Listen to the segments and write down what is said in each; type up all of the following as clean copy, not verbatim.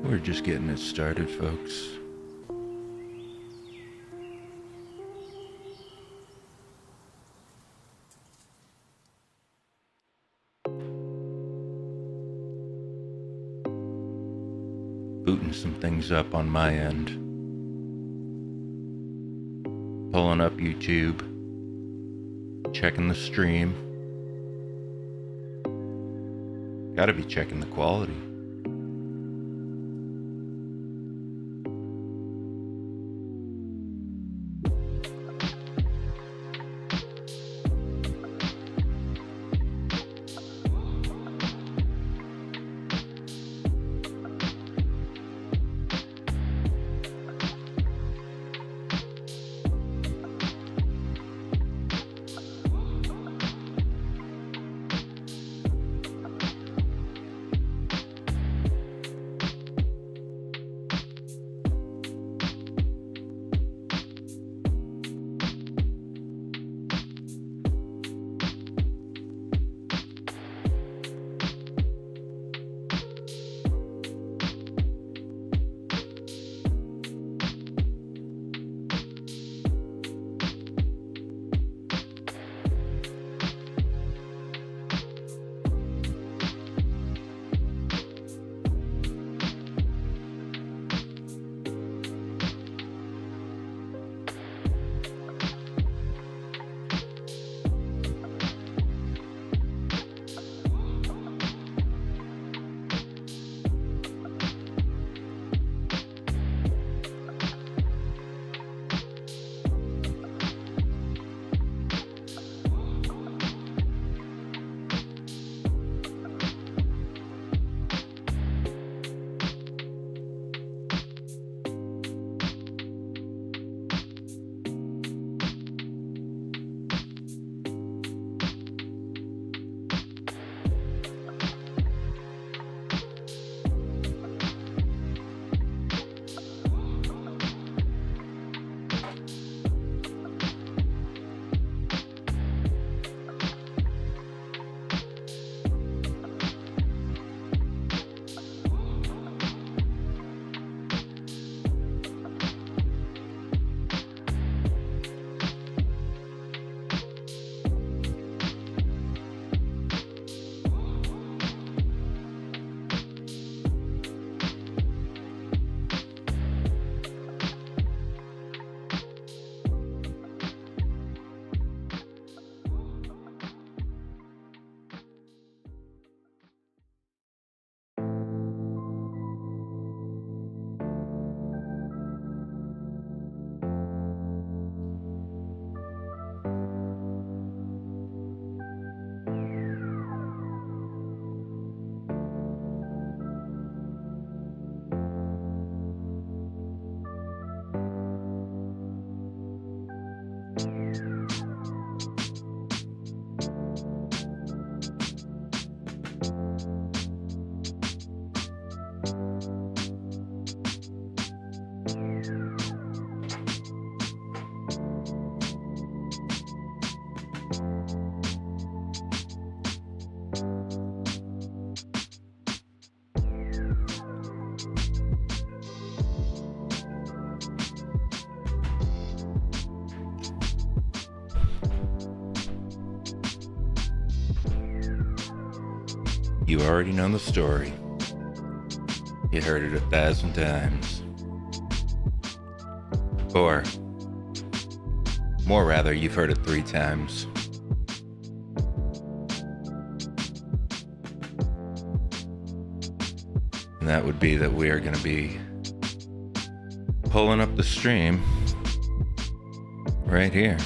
We're just getting it started, folks. Booting some things up on my end. Pulling up YouTube. Checking the stream. Gotta be checking the quality. You already know the story. You heard it 1,000 times. Or, more rather, you've heard it 3 times. And that would be that we are going to be pulling up the stream right here.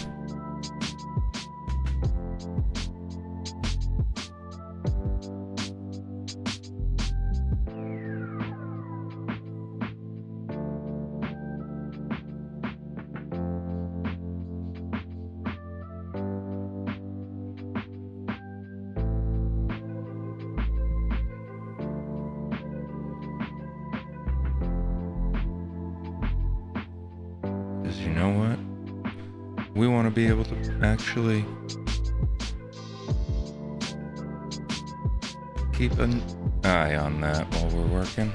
You know what? We want to be able to actually keep an eye on that while we're working.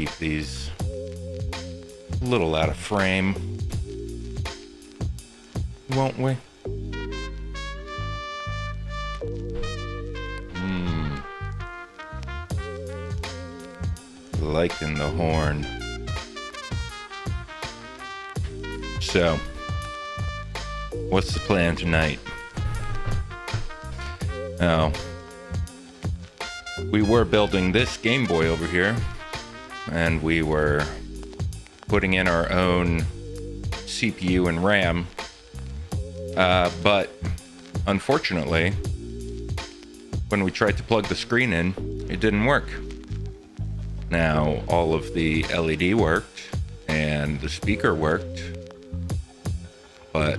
keep these a little out of frame, won't we? Liking the horn. So, what's the plan tonight? Oh, we were building this Game Boy over here, and we were putting in our own CPU and RAM, but unfortunately, when we tried to plug the screen in, it didn't work. Now, all of the LED worked, and the speaker worked, but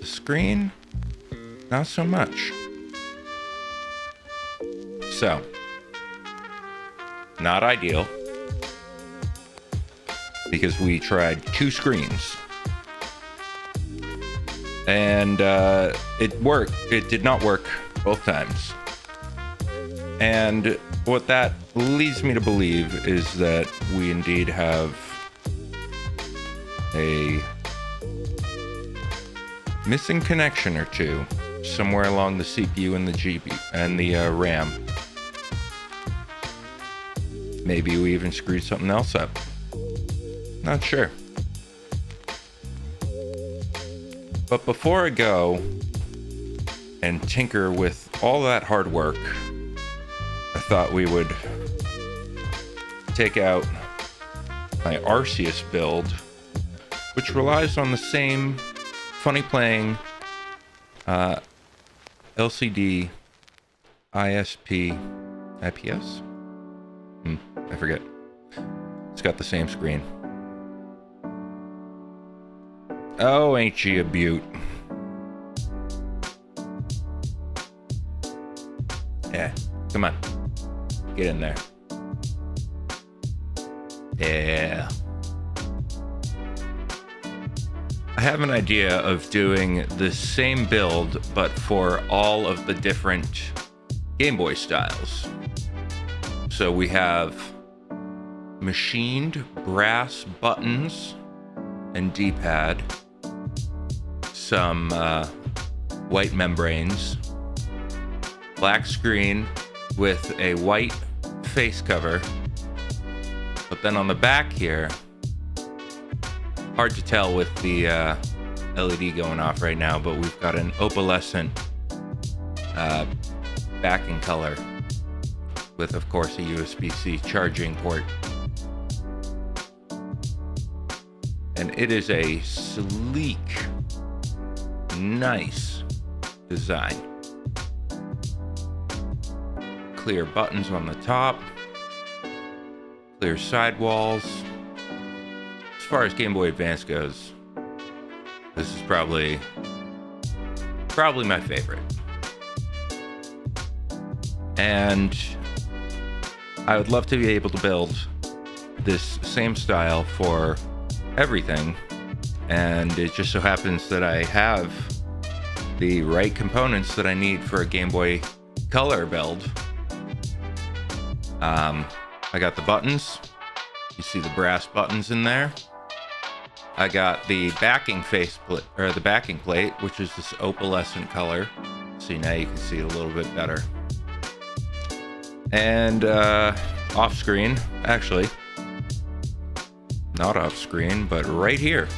the screen, not so much. So, not ideal, because we tried 2 screens, and it worked. It did not work both times. And what that leads me to believe is that we indeed have a missing connection or two somewhere along the CPU and the GPU and the RAM. Maybe we even screwed something else up. Not sure. But before I go and tinker with all that hard work, I thought we would take out my Arceus build, which relies on the same funny playing LCD ISP IPS? I forget. It's got the same screen. Oh, ain't she a beaut? Yeah, come on. Get in there. Yeah. I have an idea of doing the same build, but for all of the different Game Boy styles. So we have machined brass buttons and D-pad, some white membranes, black screen with a white face cover, but then on the back here, hard to tell with the LED going off right now, but we've got an opalescent backing color with, of course, a USB-C charging port. And it is a sleek, nice design. Clear buttons on the top, clear sidewalls. As far as Game Boy Advance goes, this is probably my favorite. And I would love to be able to build this same style for everything, and it just so happens that I have the right components that I need for a Game Boy Color build. I got the buttons. You see the brass buttons in there. I got the backing faceplate, or the backing plate, which is this opalescent color. See, now you can see it a little bit better. And off screen, actually, not off screen, but right here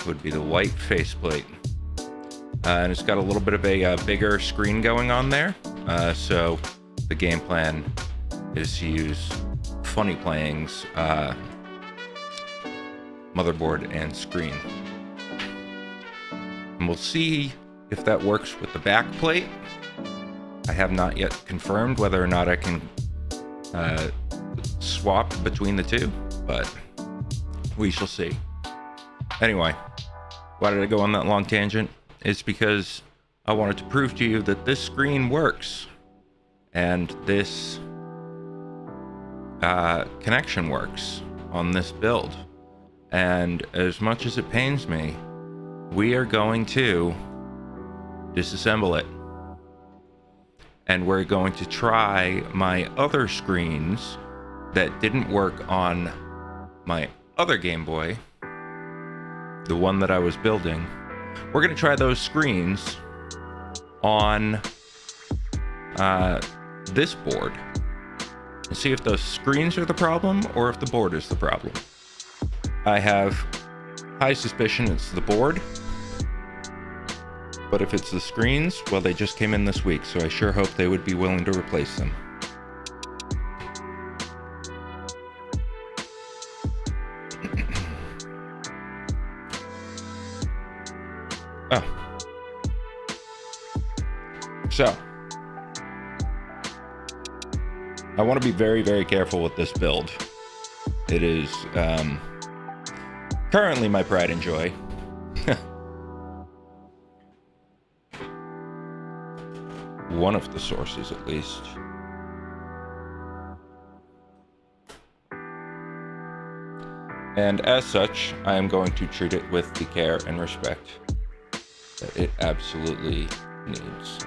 would be the white faceplate. And it's got a little bit of a bigger screen going on there. So the game plan is to use Funny Playing's motherboard and screen. And we'll see if that works with the back plate. I have not yet confirmed whether or not I can swap between the two, but we shall see. Anyway, why did I go on that long tangent? It's because I wanted to prove to you that this screen works, and this connection works on this build. And as much as it pains me, we are going to disassemble it. And we're going to try my other screens that didn't work on my other Game Boy, the one that I was building. We're going to try those screens on this board and see if those screens are the problem or if the board is the problem. I have high suspicion it's the board, but if it's the screens, well, they just came in this week, so I sure hope they would be willing to replace them. Oh. So, I want to be very, very careful with this build. It is currently my pride and joy. One of the sources, at least. And as such, I am going to treat it with the care and respect that it absolutely needs.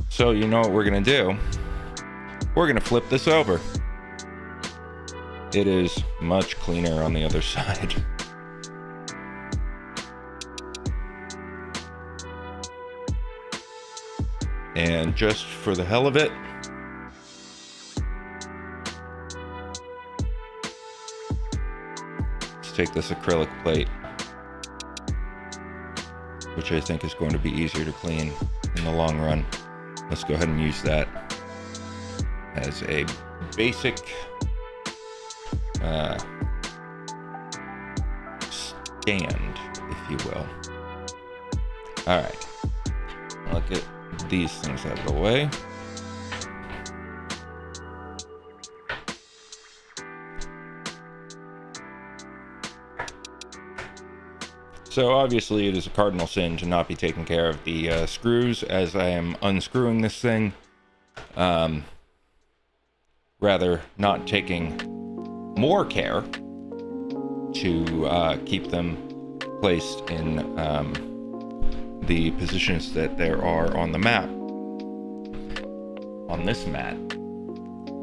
So you know what we're gonna do? We're gonna flip this over. It is much cleaner on the other side. And just for the hell of it, let's take this acrylic plate, which I think is going to be easier to clean in the long run. Let's go ahead and use that as a basic stand, if you will. All right, I'll get these things out of the way. So obviously it is a cardinal sin to not be taking care of the screws as I am unscrewing this thing. Rather not taking more care to keep them placed in the positions that there are on the map, on this mat.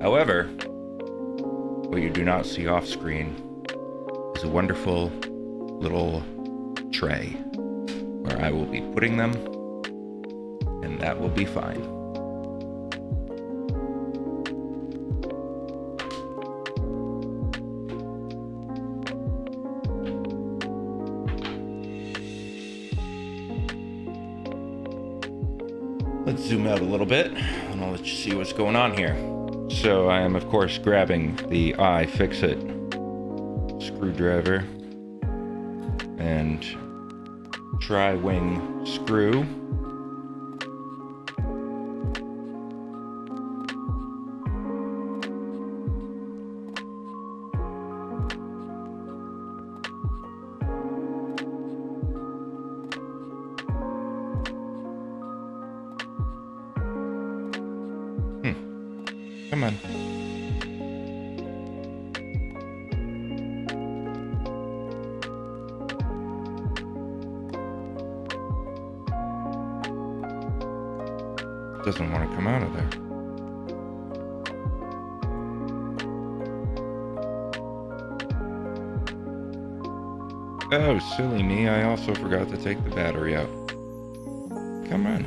However, what you do not see off screen is a wonderful little tray where I will be putting them, and that will be fine. Let's zoom out a little bit and I'll let you see what's going on here. So I am of course grabbing the iFixit screwdriver and tri-wing screw. Come on. Doesn't want to come out of there. Oh, silly me, I also forgot to take the battery out. Come on.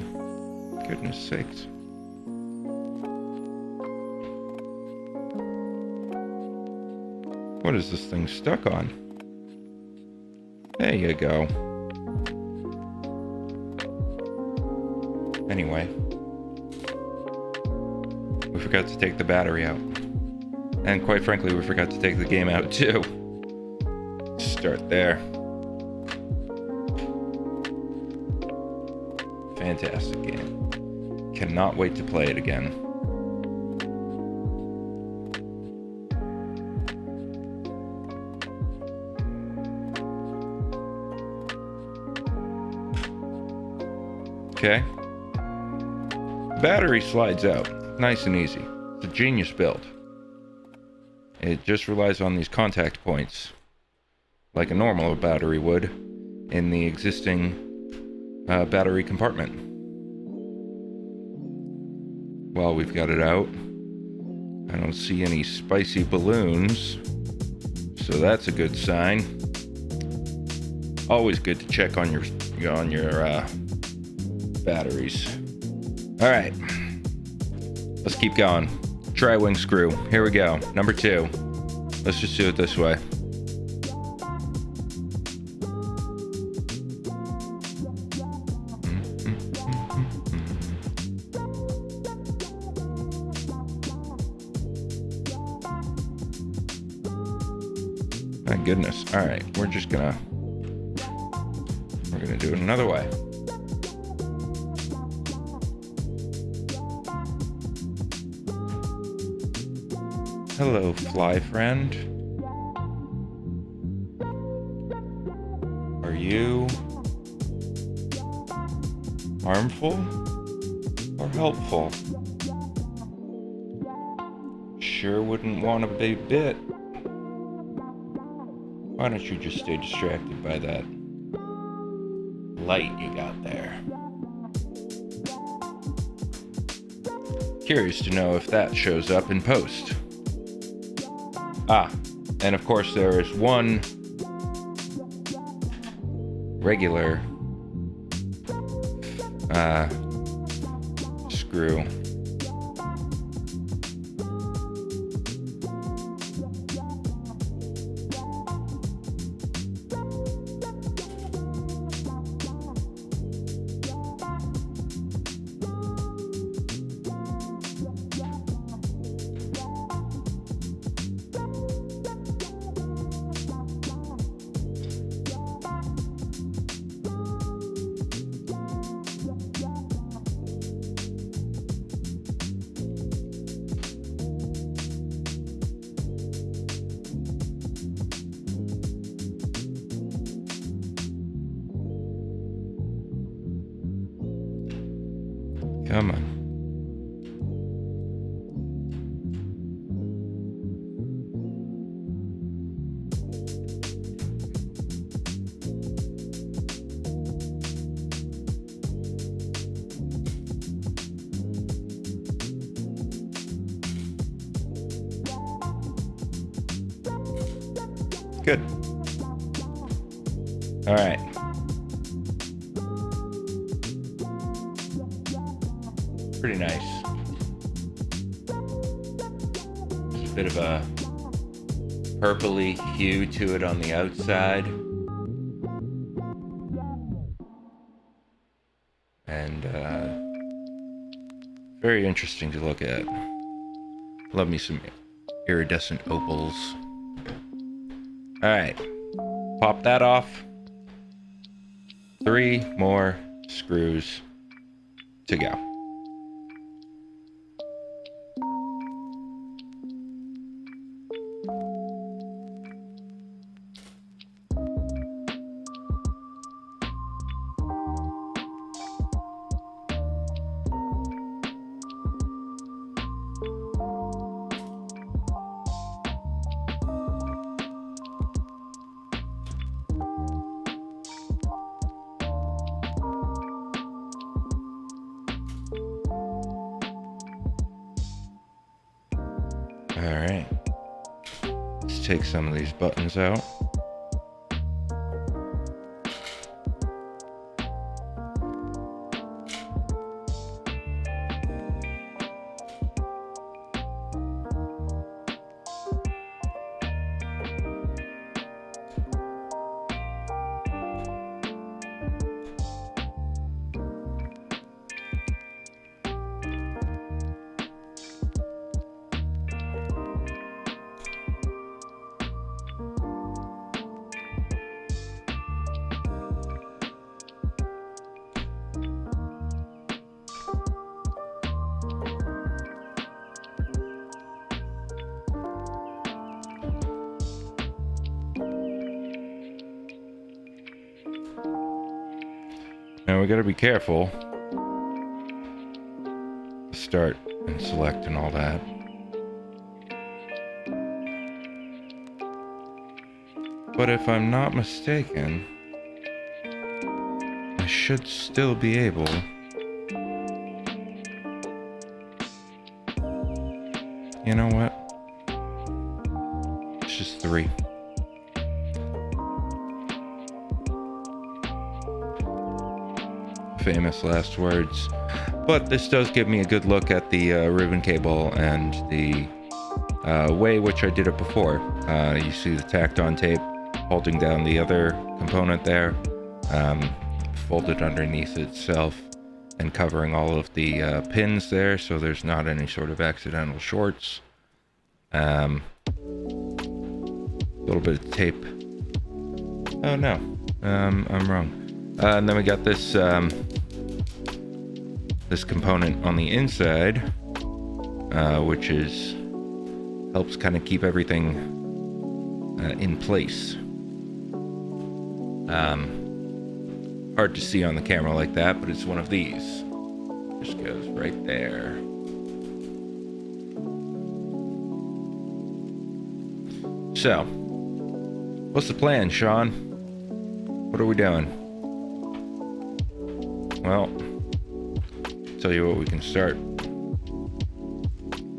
Goodness sakes. What is this thing stuck on? There you go. Anyway. We forgot to take the battery out. And quite frankly, we forgot to take the game out too. Start there. Fantastic game. Cannot wait to play it again. Okay. Battery slides out. Nice and easy. It's a genius build. It just relies on these contact points, like a normal battery would, in the existing battery compartment. while we've got it out. I don't see any spicy balloons, so that's a good sign. Always good to check on your batteries. All right, let's keep going. Tri-wing screw. Here we go. Number 2. Let's just do it this way. My goodness. All right, we're gonna do it another way. Hello, fly friend. Are you harmful or helpful? Sure wouldn't want to be bit. Why don't you just stay distracted by that light you got there? Curious to know if that shows up in post. And of course there is one regular screw. Come on. Good. All right. Pretty nice. There's a bit of a purpley hue to it on the outside. And very interesting to look at. Love me some iridescent opals. Alright, pop that off. 3 more screws to go. Alright, let's take some of these buttons out. Now we gotta be careful. Start and select and all that. But if I'm not mistaken, I should still be able You know what? It's just 3. Famous last words. But this does give me a good look at the ribbon cable and the way which I did it before. You see the tacked on tape holding down the other component there, folded underneath itself and covering all of the pins there so there's not any sort of accidental shorts. A little bit of tape. Oh no, I'm wrong. And then we got this this component on the inside, which helps kind of keep everything in place. Hard to see on the camera like that, but it's one of these. Just goes right there. So, what's the plan, Sean? What are we doing? Well, tell you what, we can start.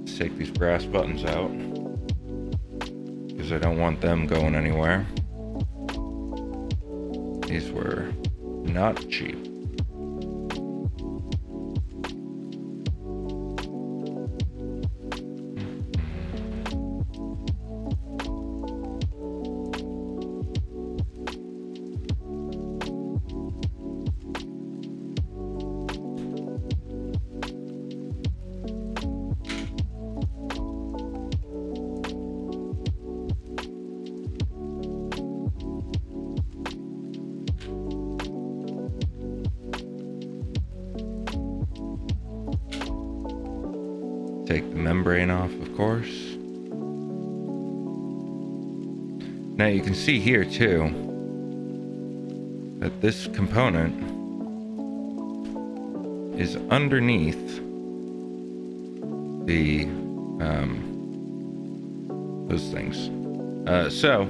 Let's take these brass buttons out, because I don't want them going anywhere. These were not cheap. Take the membrane off, of course. Now you can see here too that this component is underneath the those things. So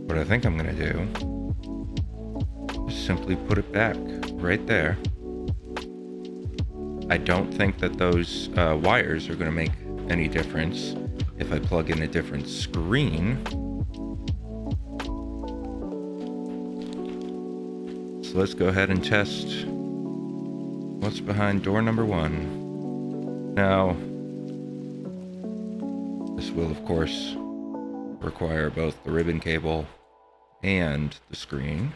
what I think I'm gonna do is simply put it back right there. I don't think that those wires are gonna make any difference if I plug in a different screen. So let's go ahead and test what's behind door number 1. Now, this will of course require both the ribbon cable and the screen.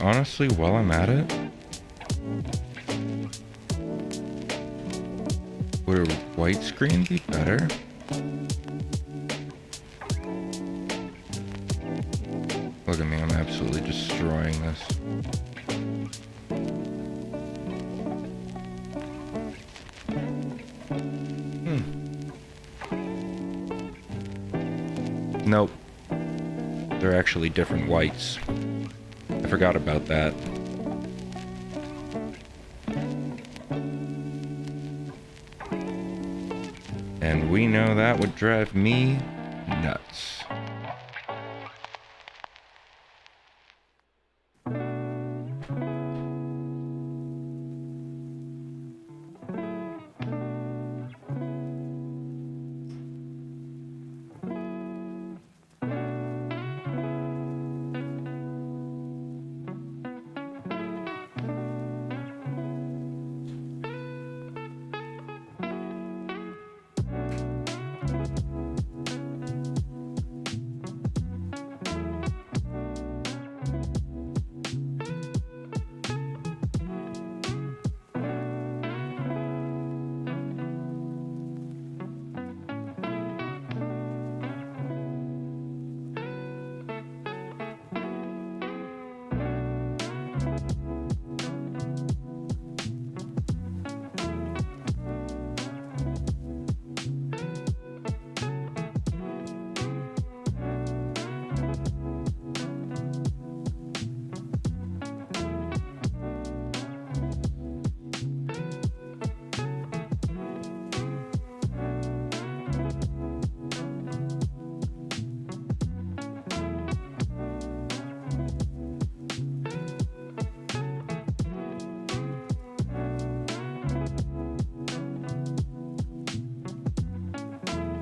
honestly, while I'm at it, would a white screen be better? Look at me, I'm absolutely destroying this. Nope. They're actually different whites. I forgot about that. And we know that would drive me nuts.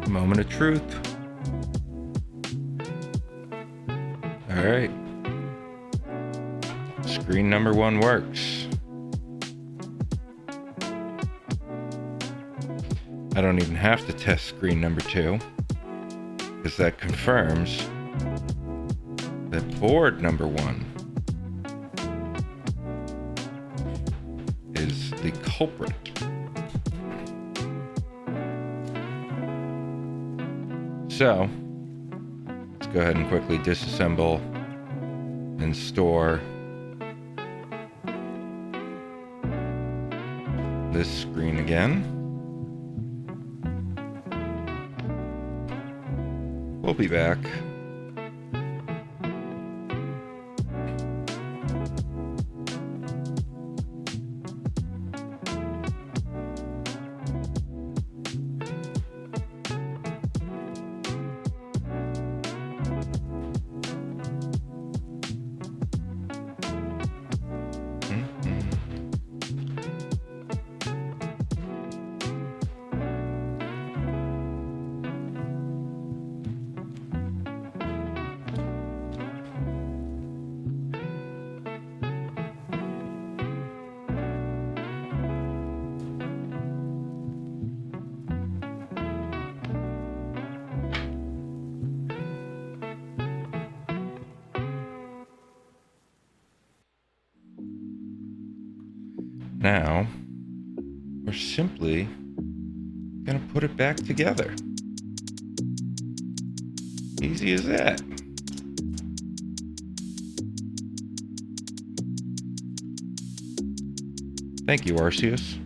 Moment of truth. All right. Screen number 1 works. I don't even have to test screen number 2, because that confirms that board number 1 is the culprit. So, let's go ahead and quickly disassemble and store this screen again. We'll be back. Now, we're simply gonna put it back together. Easy as that. Thank you, Arceus.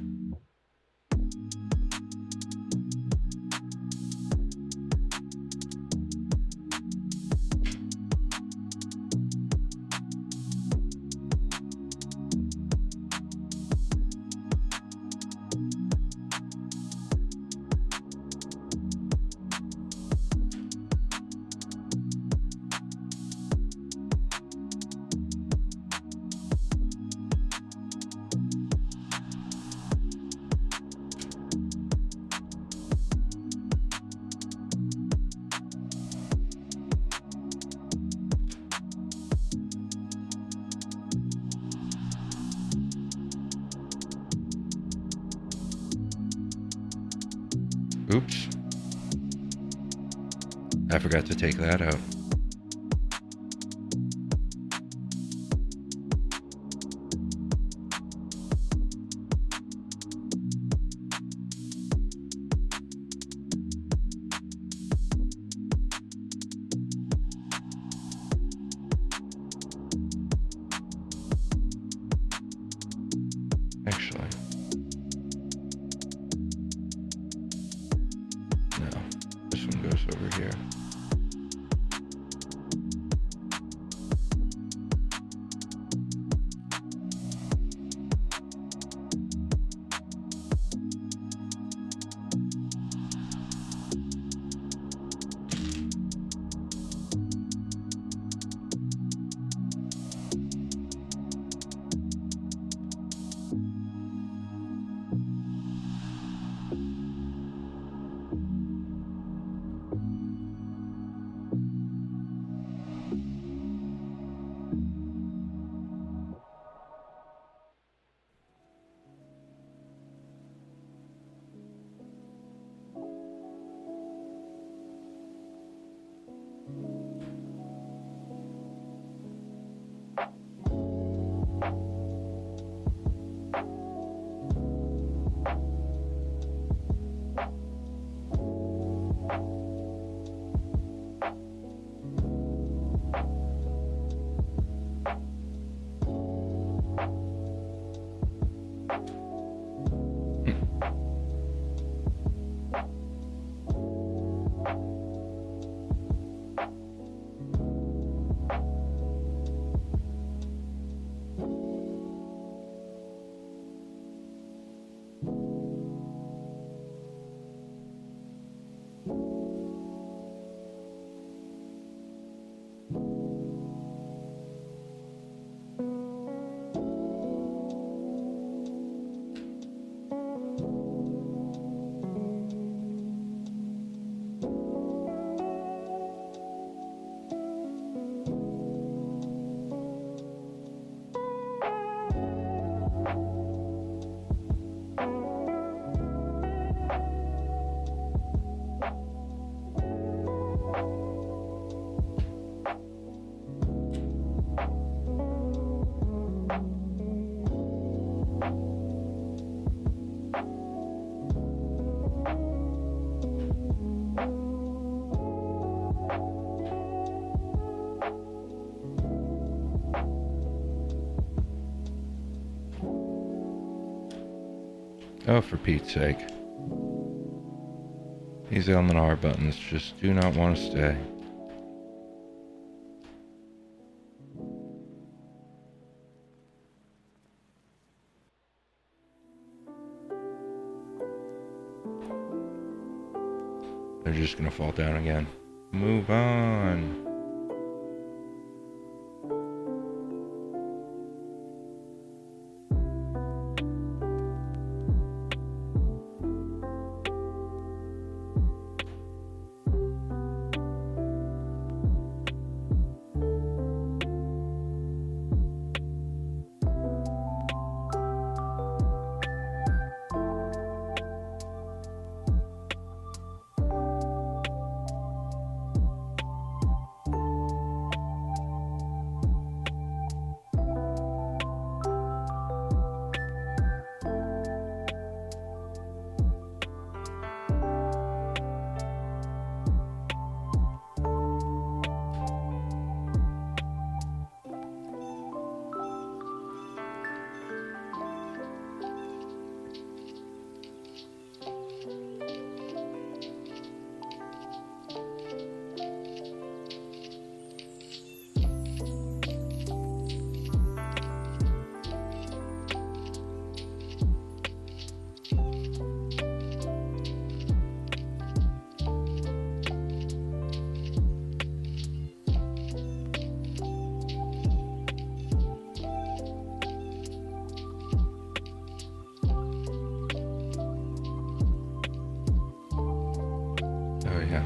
Oops. I forgot to take that out. Oh, for Pete's sake. These L&R buttons just do not want to stay. They're just gonna fall down again. Move on. Oh yeah.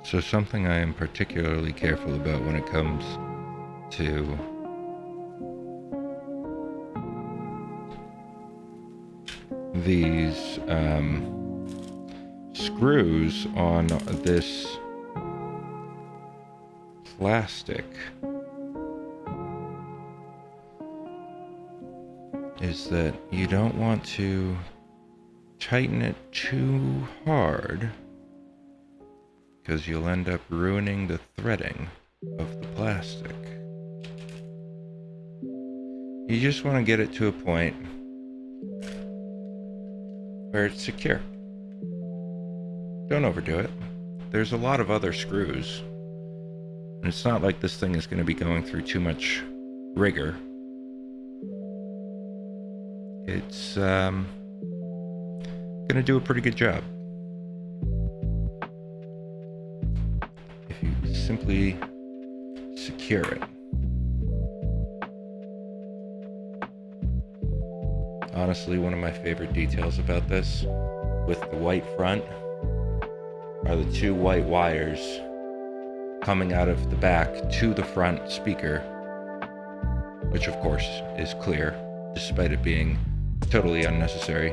So something I am particularly careful about when it comes to these screws on this plastic is that you don't want to tighten it too hard, because you'll end up ruining the threading of the plastic. You just want to get it to a point where it's secure. Don't overdo it. There's a lot of other screws, and it's not like this thing is going to be going through too much rigor. It's gonna do a pretty good job. If you simply secure it. Honestly, one of my favorite details about this, with the white front, are the two white wires coming out of the back to the front speaker, which of course is clear, despite it being totally unnecessary.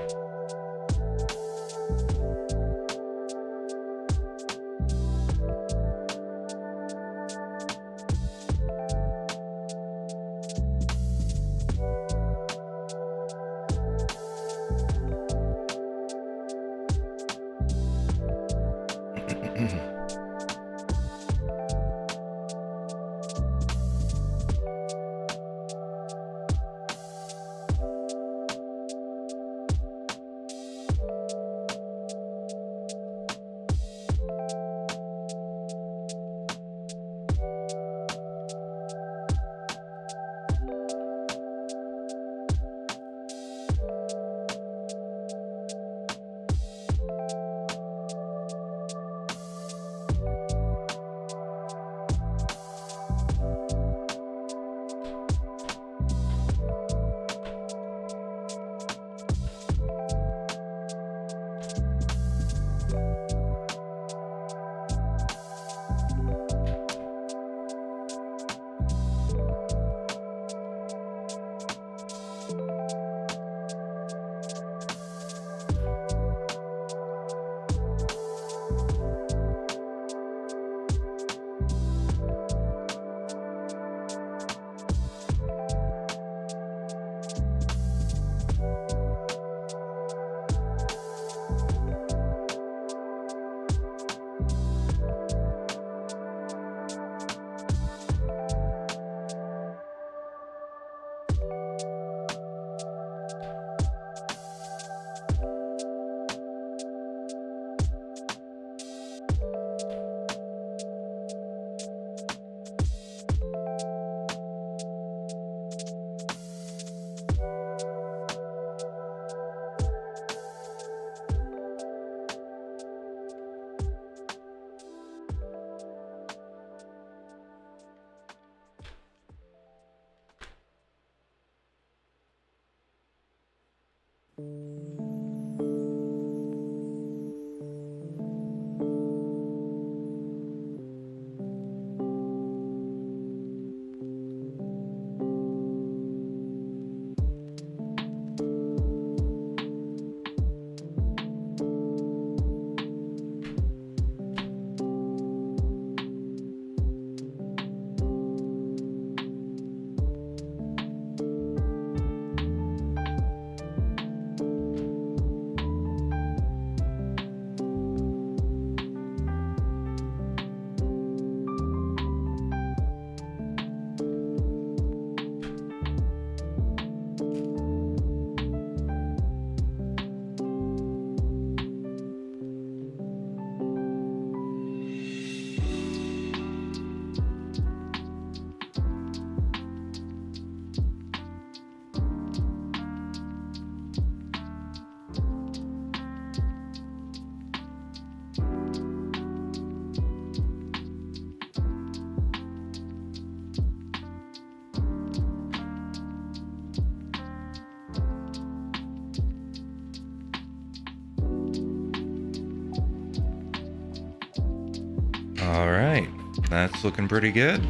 All right, that's looking pretty good.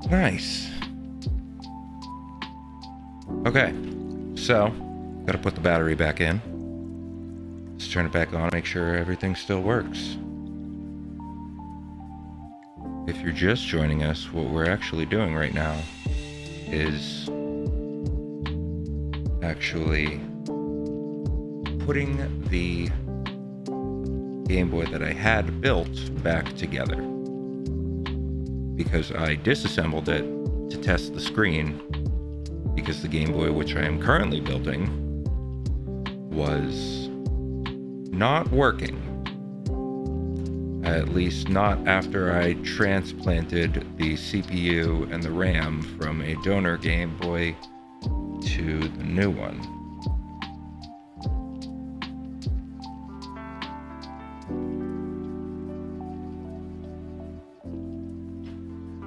Nice. Okay, so gotta put the battery back in. Let's turn it back on, make sure everything still works. If you're just joining us, what we're actually doing right now is actually putting the Game Boy that I had built back together, because I disassembled it to test the screen, because the Game Boy which I am currently building was not working, at least not after I transplanted the CPU and the RAM from a donor Game Boy to the new one.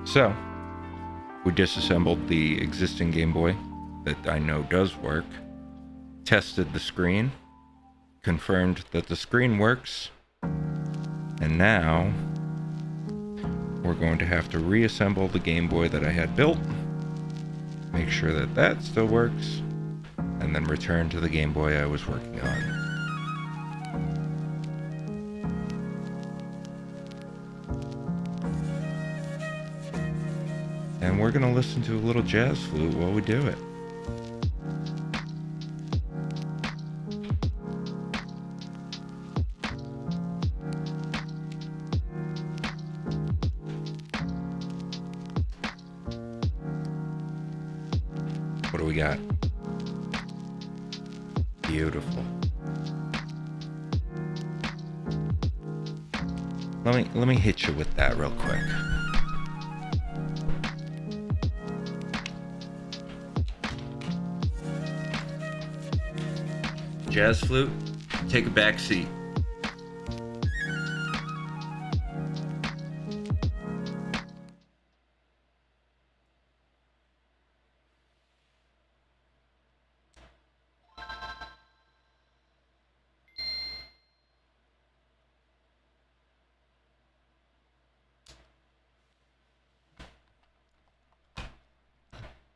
So, we disassembled the existing Game Boy that I know does work, tested the screen, confirmed that the screen works, and now we're going to have to reassemble the Game Boy that I had built, make sure that that still works, and then return to the Game Boy I was working on. And we're gonna listen to a little jazz flute while we do it. What do we got? Beautiful. Let me hit you with that real quick. Jazz flute, take a back seat.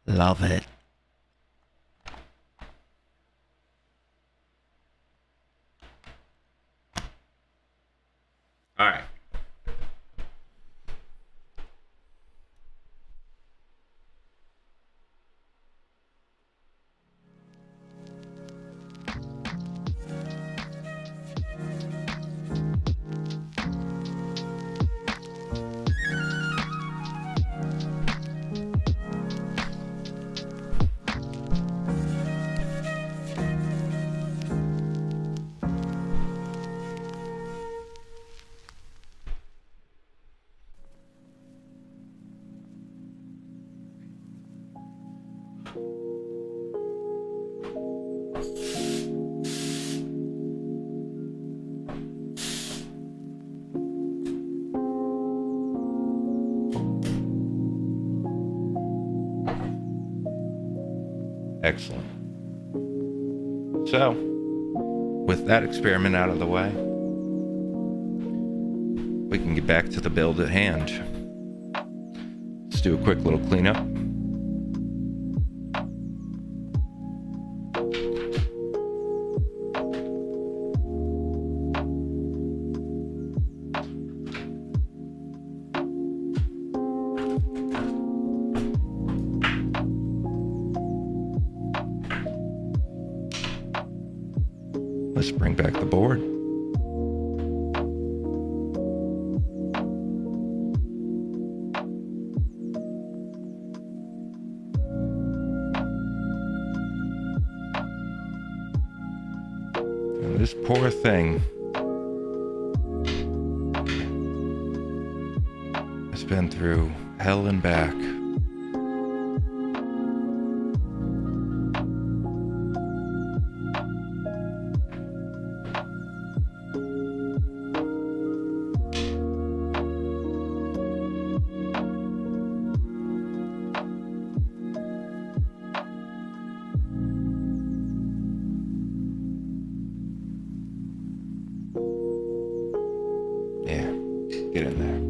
Love it. All right. Excellent. So, with that experiment out of the way, we can get back to the build at hand. Let's do a quick little cleanup. Let's bring back the board. And this poor thing has been through hell and back. Yeah, get in there.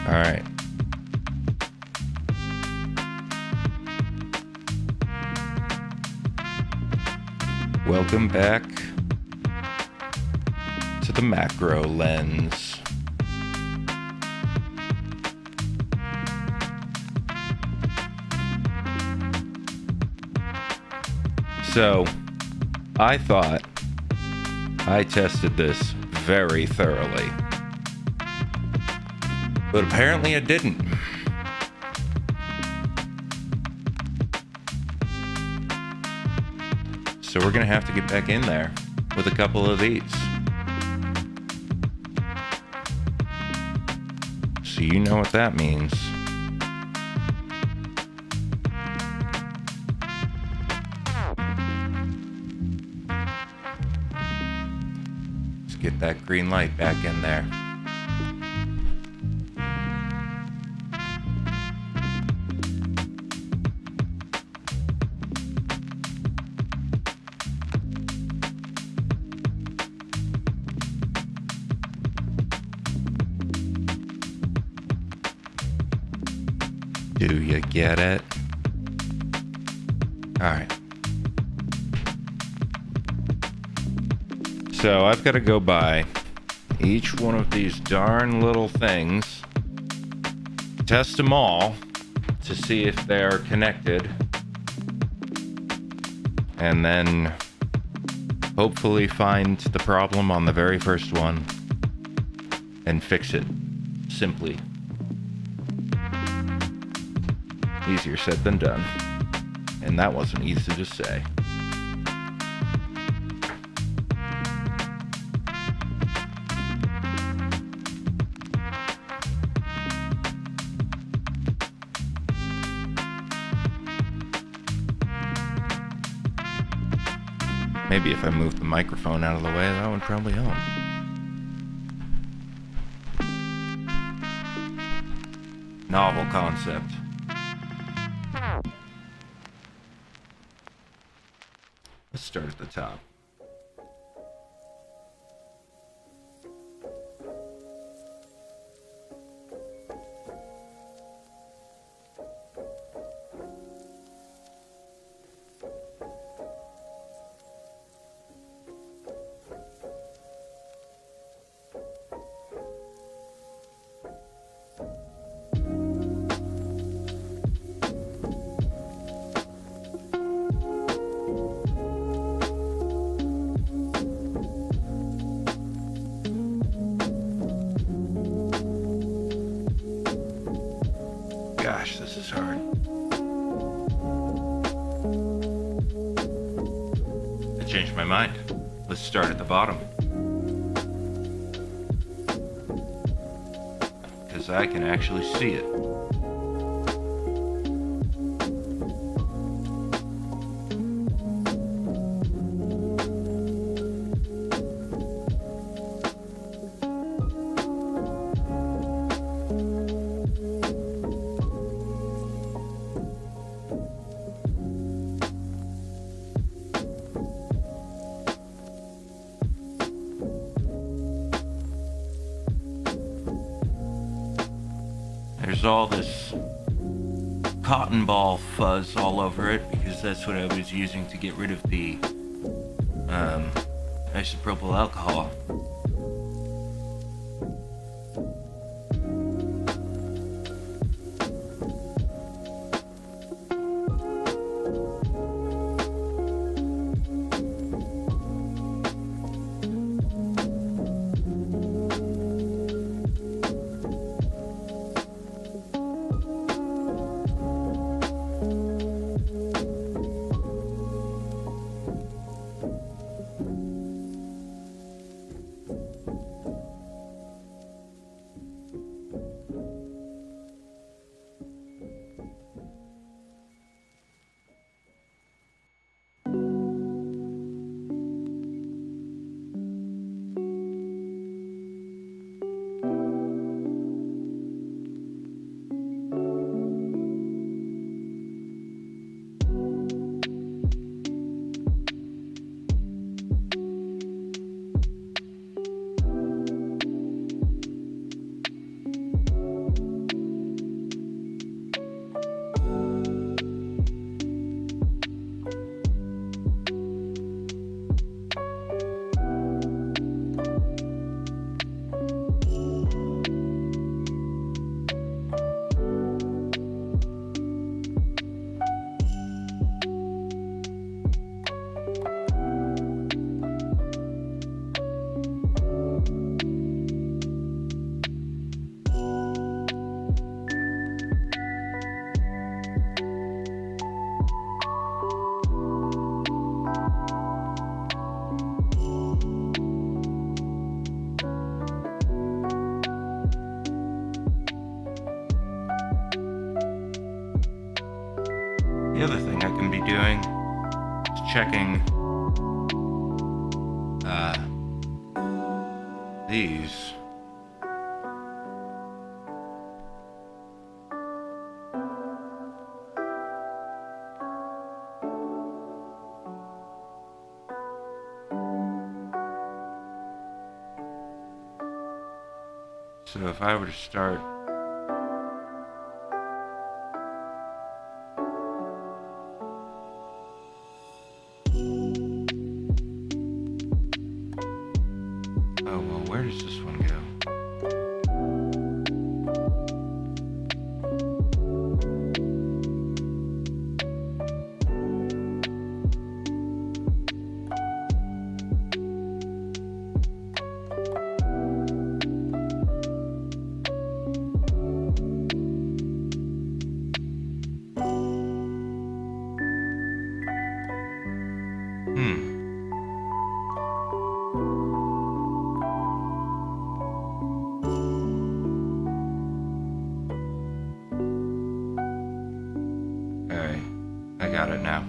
All right. Welcome back to the macro lens. So, I thought I tested this very thoroughly. But apparently I didn't. So we're going to have to get back in there with a couple of these. So you know what that means. Let's get that green light back in there. Do you get it? Alright. So I've got to go by each one of these darn little things, test them all to see if they are connected, and then hopefully find the problem on the very first one and fix it simply. Easier said than done. And that wasn't easy to say. Maybe if I moved the microphone out of the way, that would probably help. Novel concept. Let's start at the top. Gosh, this is hard. I changed my mind. Let's start at the bottom. Because I can actually see it. There's all this cotton ball fuzz all over it because that's what I was using to get rid of the isopropyl alcohol. The other thing I can be doing is checking these. So if I were to start where does this one go? I got it now.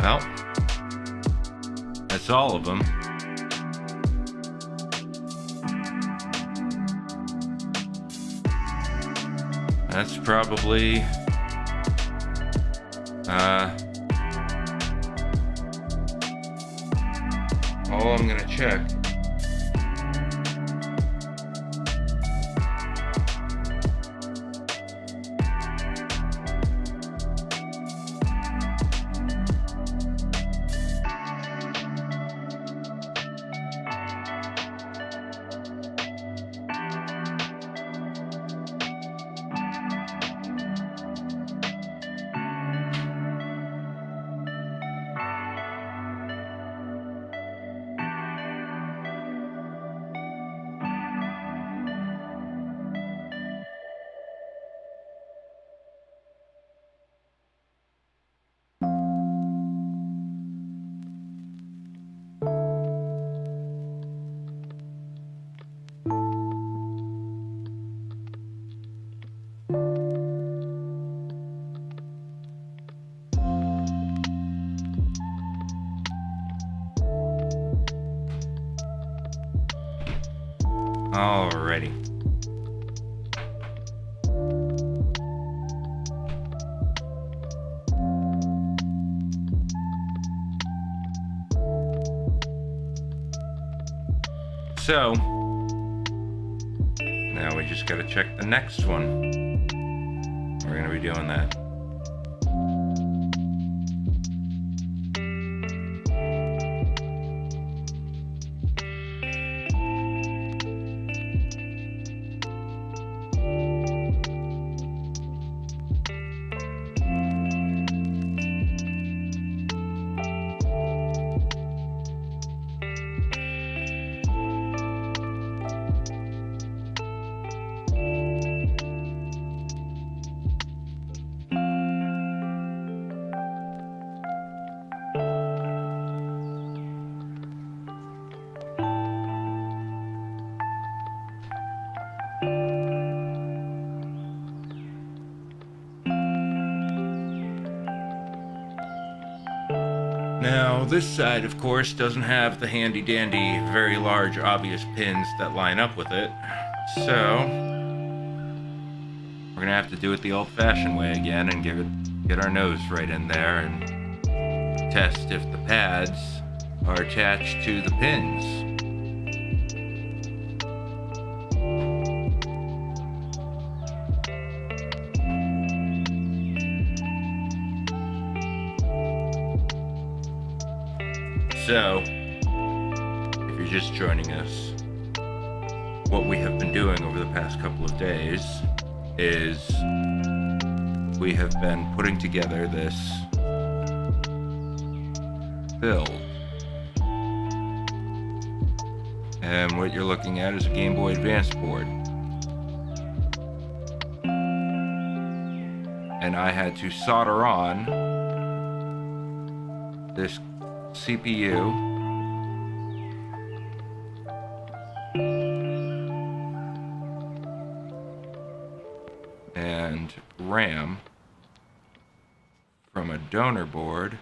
Well, that's all of them. That's probably all I'm gonna check. Alrighty. So, now we just gotta check the next one. We're gonna be doing that. Now, this side, of course, doesn't have the handy-dandy, very large, obvious pins that line up with it. So, we're gonna have to do it the old-fashioned way again and get our nose right in there and test if the pads are attached to the pins. So, if you're just joining us, what we have been doing over the past couple of days is we have been putting together this build. And what you're looking at is a Game Boy Advance board. And I had to solder on this CPU and RAM from a donor board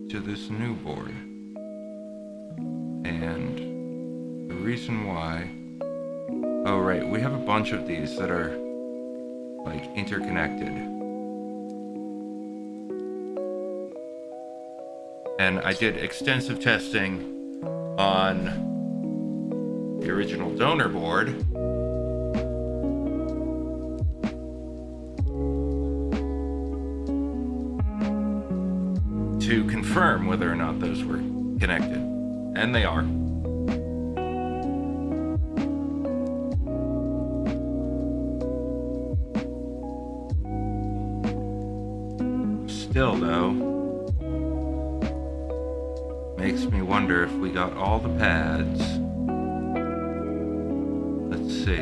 to this new board. And the reason why, oh right, we have a bunch of these that are like interconnected. And I did extensive testing on the original donor board to confirm whether or not those were connected. And they are. Still, though, makes me wonder if we got all the pads. Let's see.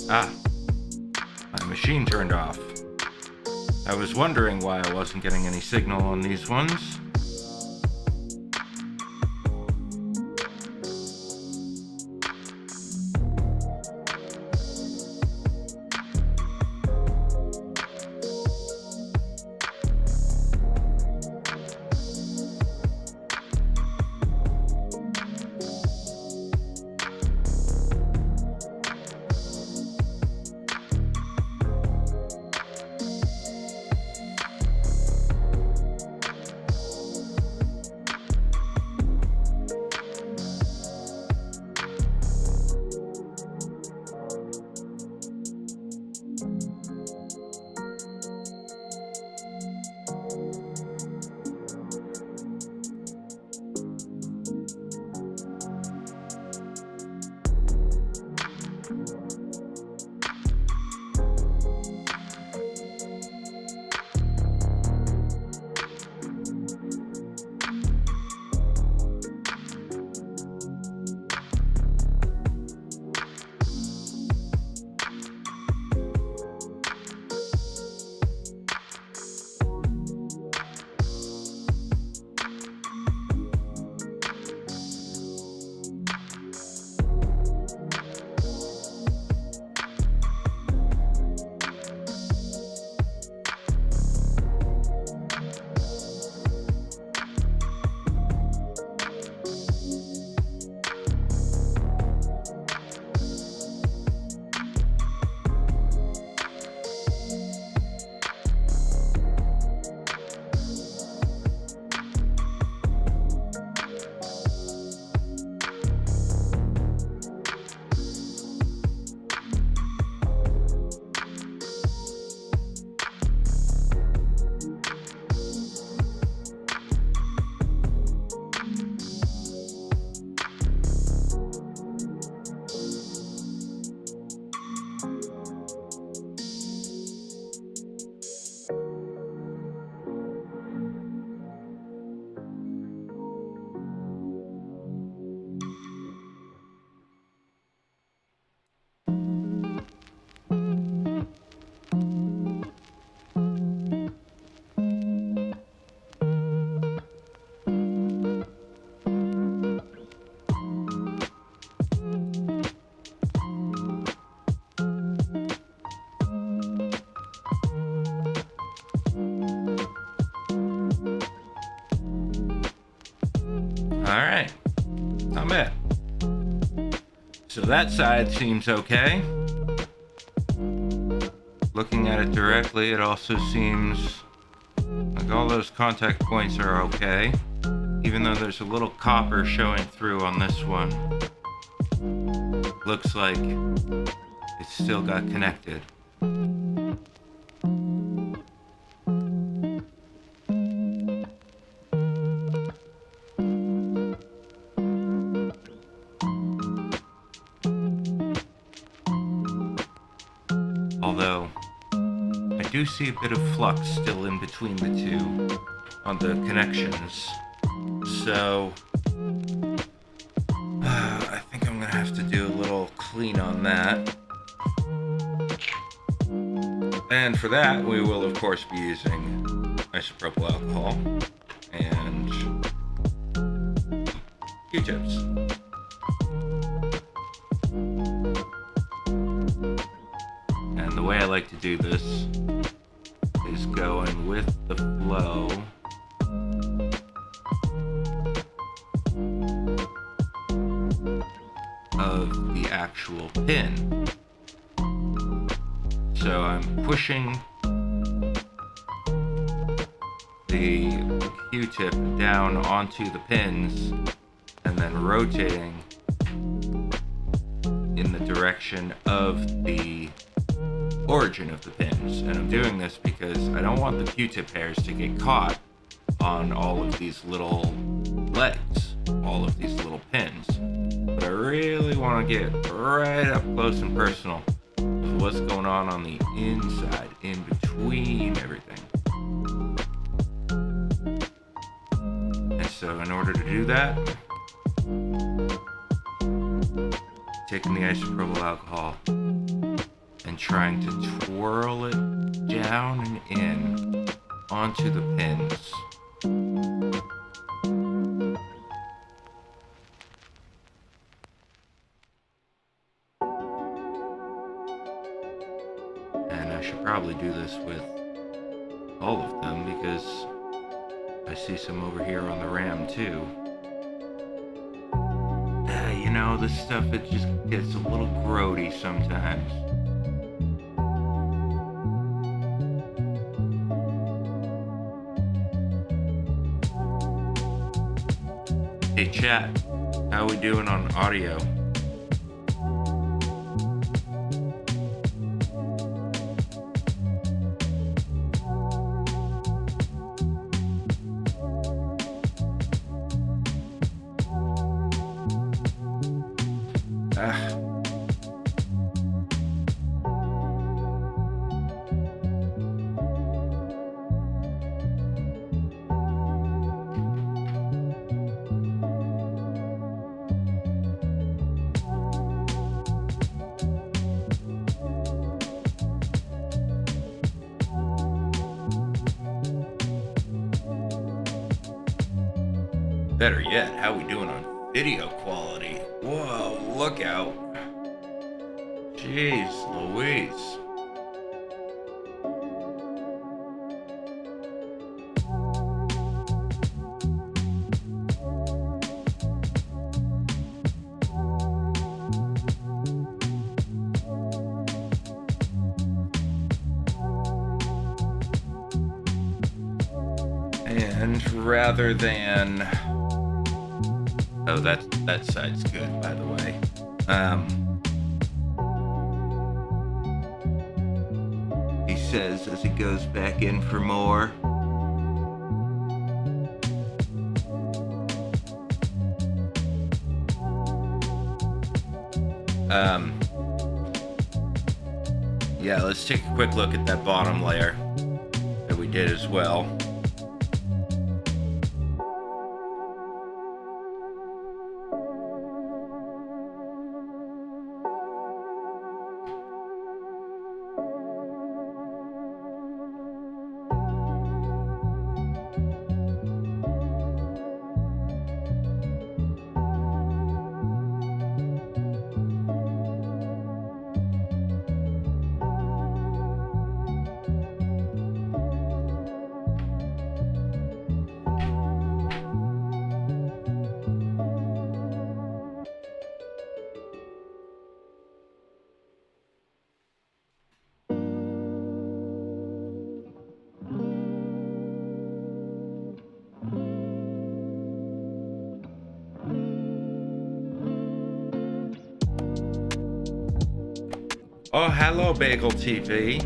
Ah, my machine turned off. I was wondering why I wasn't getting any signal on these ones. Alright, I'm it. So that side seems okay. Looking at it directly, it also seems like all those contact points are okay, even though there's a little copper showing through on this one. Looks like it's still got connected. Although, I do see a bit of flux still in between the two on the connections. So, I think I'm gonna have to do a little clean on that. And for that, we will of course be using isopropyl alcohol and Q-tips. And the way I like to do this is going with the flow of the actual pin. So I'm pushing the Q-tip down onto the pins and then rotating in the direction of the origin of the pins. And I'm doing this because I don't want the Q-tip hairs to get caught on all of these little legs, all of these little pins. But I really want to get right up close and personal with what's going on the inside, in between everything. And so in order to do that, taking the isopropyl alcohol and trying to twirl it down and in onto the pins. And I should probably do this with all of them because I see some over here on the RAM too. You know, this stuff, it just gets a little grody sometimes. Hey chat, how we doing on audio? Better yet, how we doing on video quality? Whoa, look out. Jeez Louise. And rather than... Oh, that side's good, by the way. He says as he goes back in for more. Yeah, let's take a quick look at that bottom layer that we did as well. Oh, hello, Bagel TV.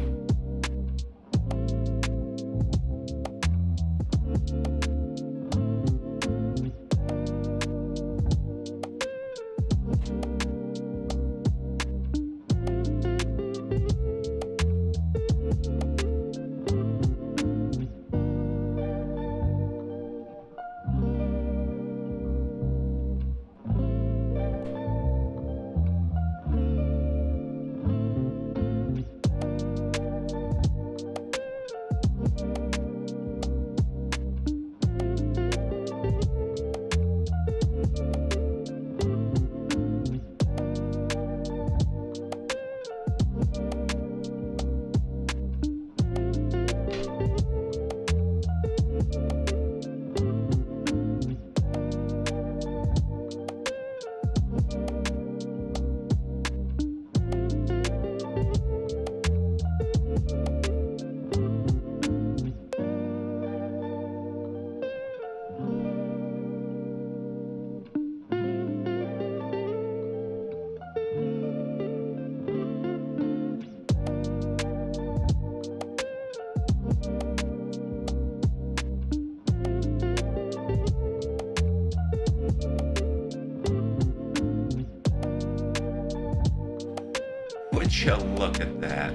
Would you look at that?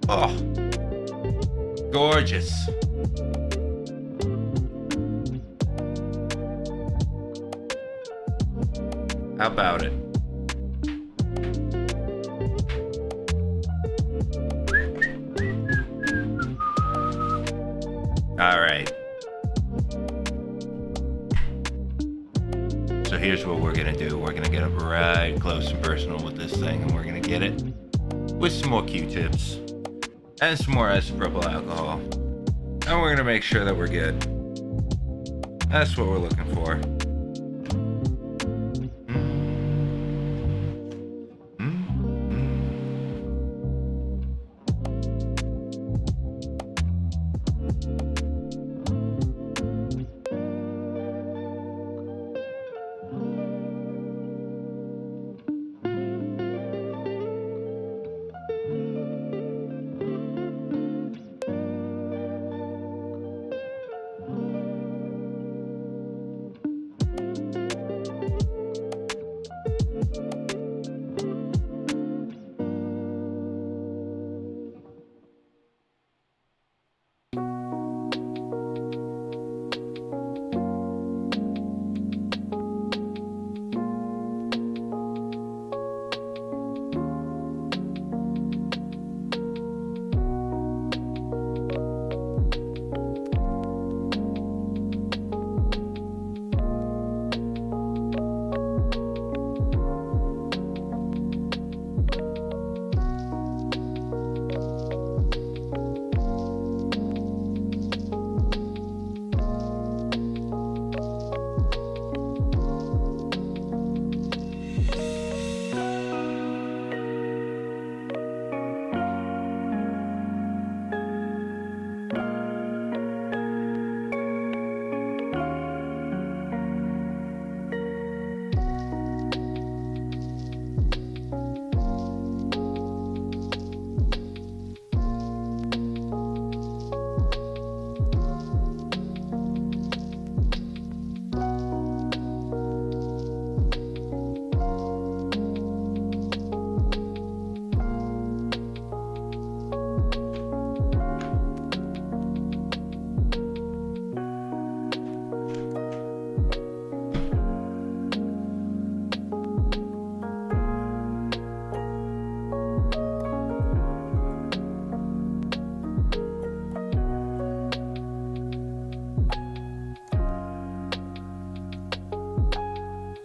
Oh, gorgeous. How about it? gonna do. We're gonna get up right close and personal with this thing, and we're gonna get it with some more Q-tips and some more isopropyl alcohol. And we're gonna make sure that we're good. That's what we're looking for.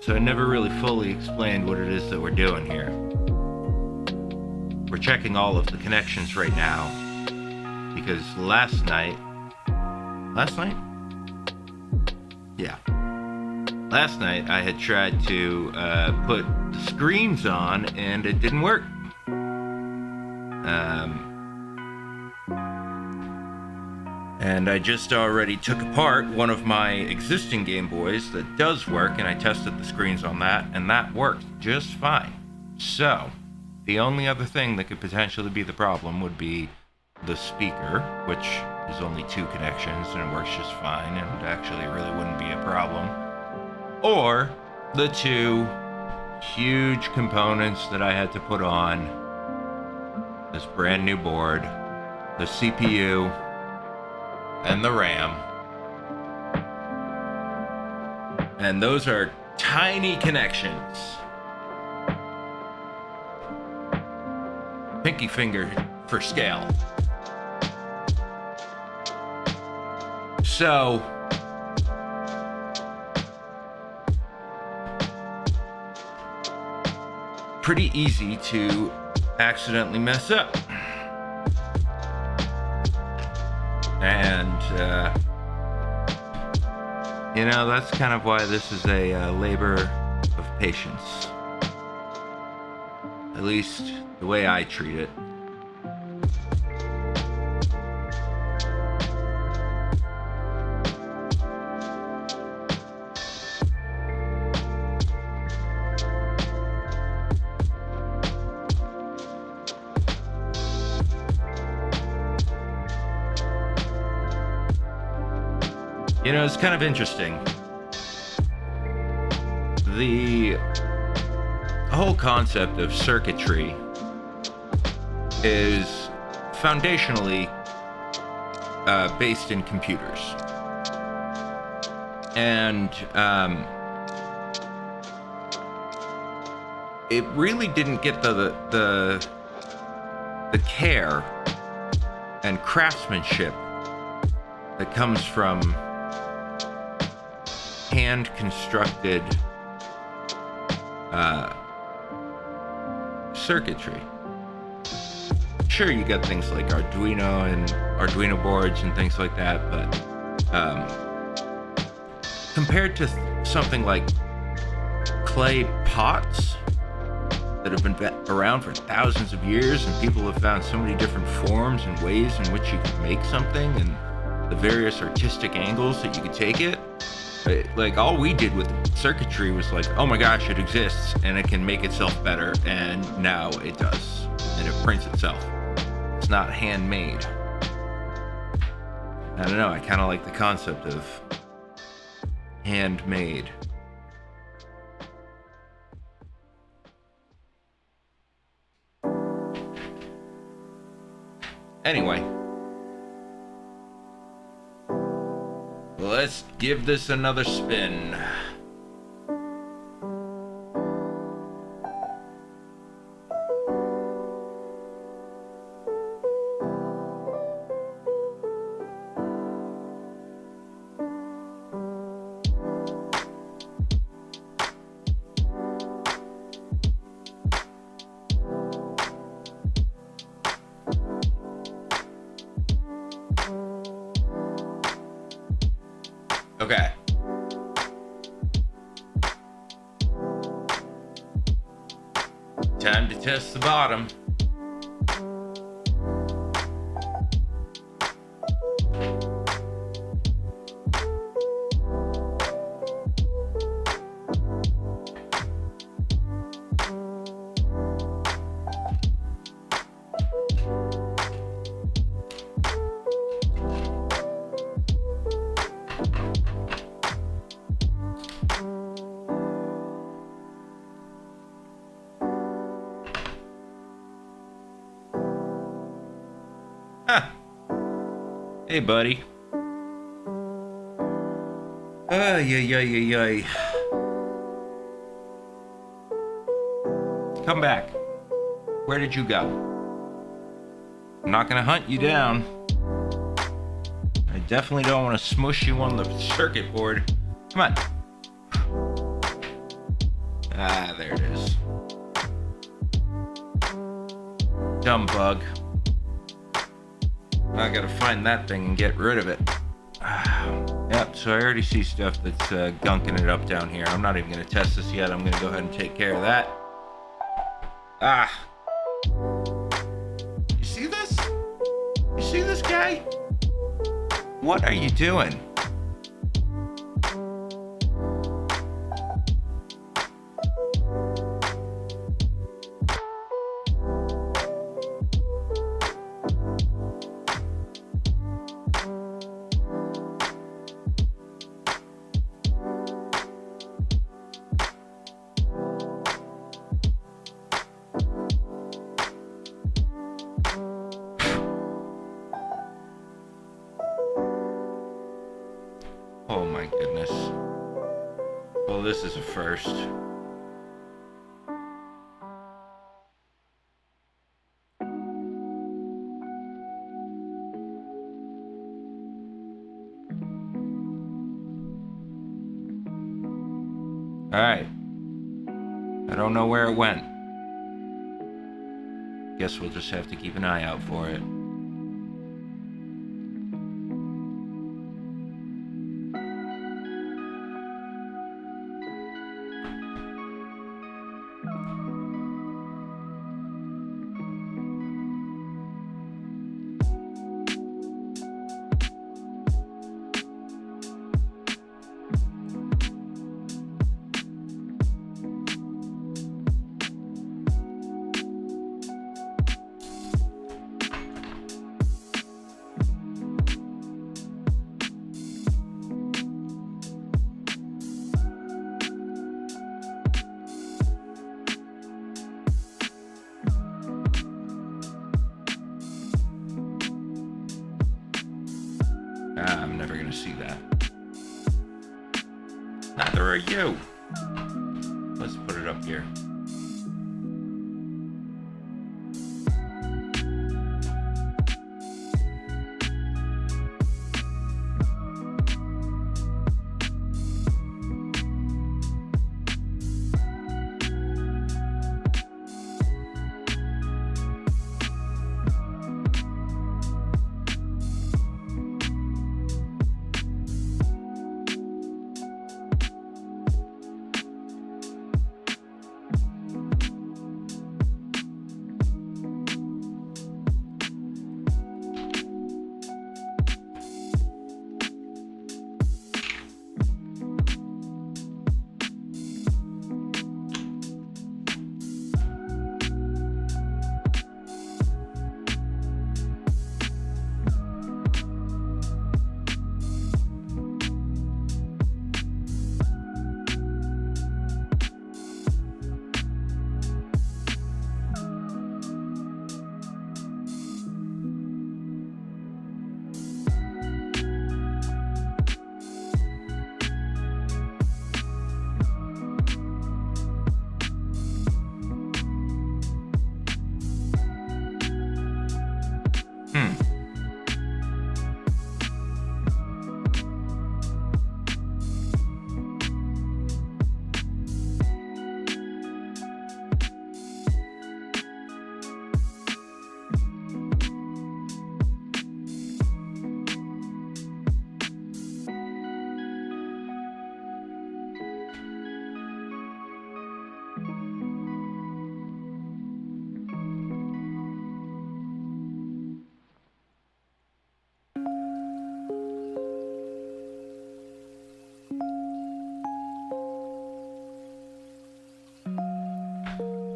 So I never really fully explained what it is that we're doing here. We're checking all of the connections right now because last night? Yeah. Last night I had tried to put the screens on and it didn't work. And I just already took apart one of my existing Game Boys that does work, and I tested the screens on that, and that worked just fine. So, the only other thing that could potentially be the problem would be the speaker, which is only 2 connections, and it works just fine, and actually really wouldn't be a problem. Or the 2 huge components that I had to put on this brand new board, the CPU, and the RAM. And those are tiny connections. Pinky finger for scale. So, pretty easy to accidentally mess up. And, that's kind of why this is a labor of patience. At least the way I treat it. It's kind of interesting. The whole concept of circuitry is foundationally based in computers. And it really didn't get the care and craftsmanship that comes from hand-constructed circuitry. Sure, you got things like Arduino and Arduino boards and things like that, but compared to something like clay pots that have been around for thousands of years, and people have found so many different forms and ways in which you can make something, and the various artistic angles that you could take it, like all we did with circuitry was like, oh my gosh, it exists and it can make itself better, and now it does, and it prints itself. It's not handmade. I don't know, I kind of like the concept of handmade. Anyway, let's give this another spin. Okay. Time to test the bottom. Hey, buddy. Ay. Come back. Where did you go? I'm not gonna hunt you down. I definitely don't want to smush you on the circuit board. Come on. Ah, there it is. Dumb bug. I gotta find that thing and get rid of it. Yep, so I already see stuff that's gunking it up down here. I'm not even gonna test this yet. I'm gonna go ahead and take care of that. You see this? You see this guy? What are you doing? Oh my goodness. Well, this is a first. Alright. I don't know where it went. Guess we'll just have to keep an eye out for it. I'm never gonna see that. Neither are you. Let's put it up here.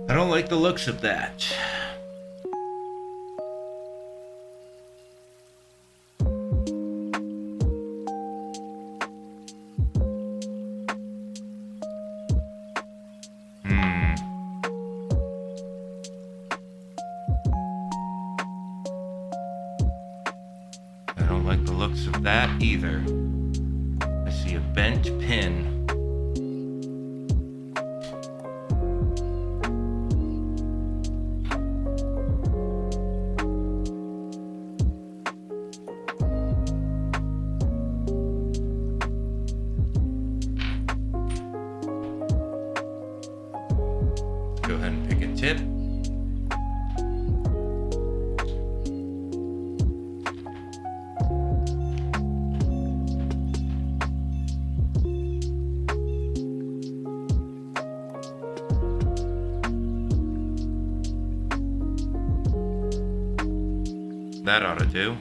I don't like the looks of that. I don't like the looks of that either. I see a bent pin. Go ahead and pick a tip. That ought to do.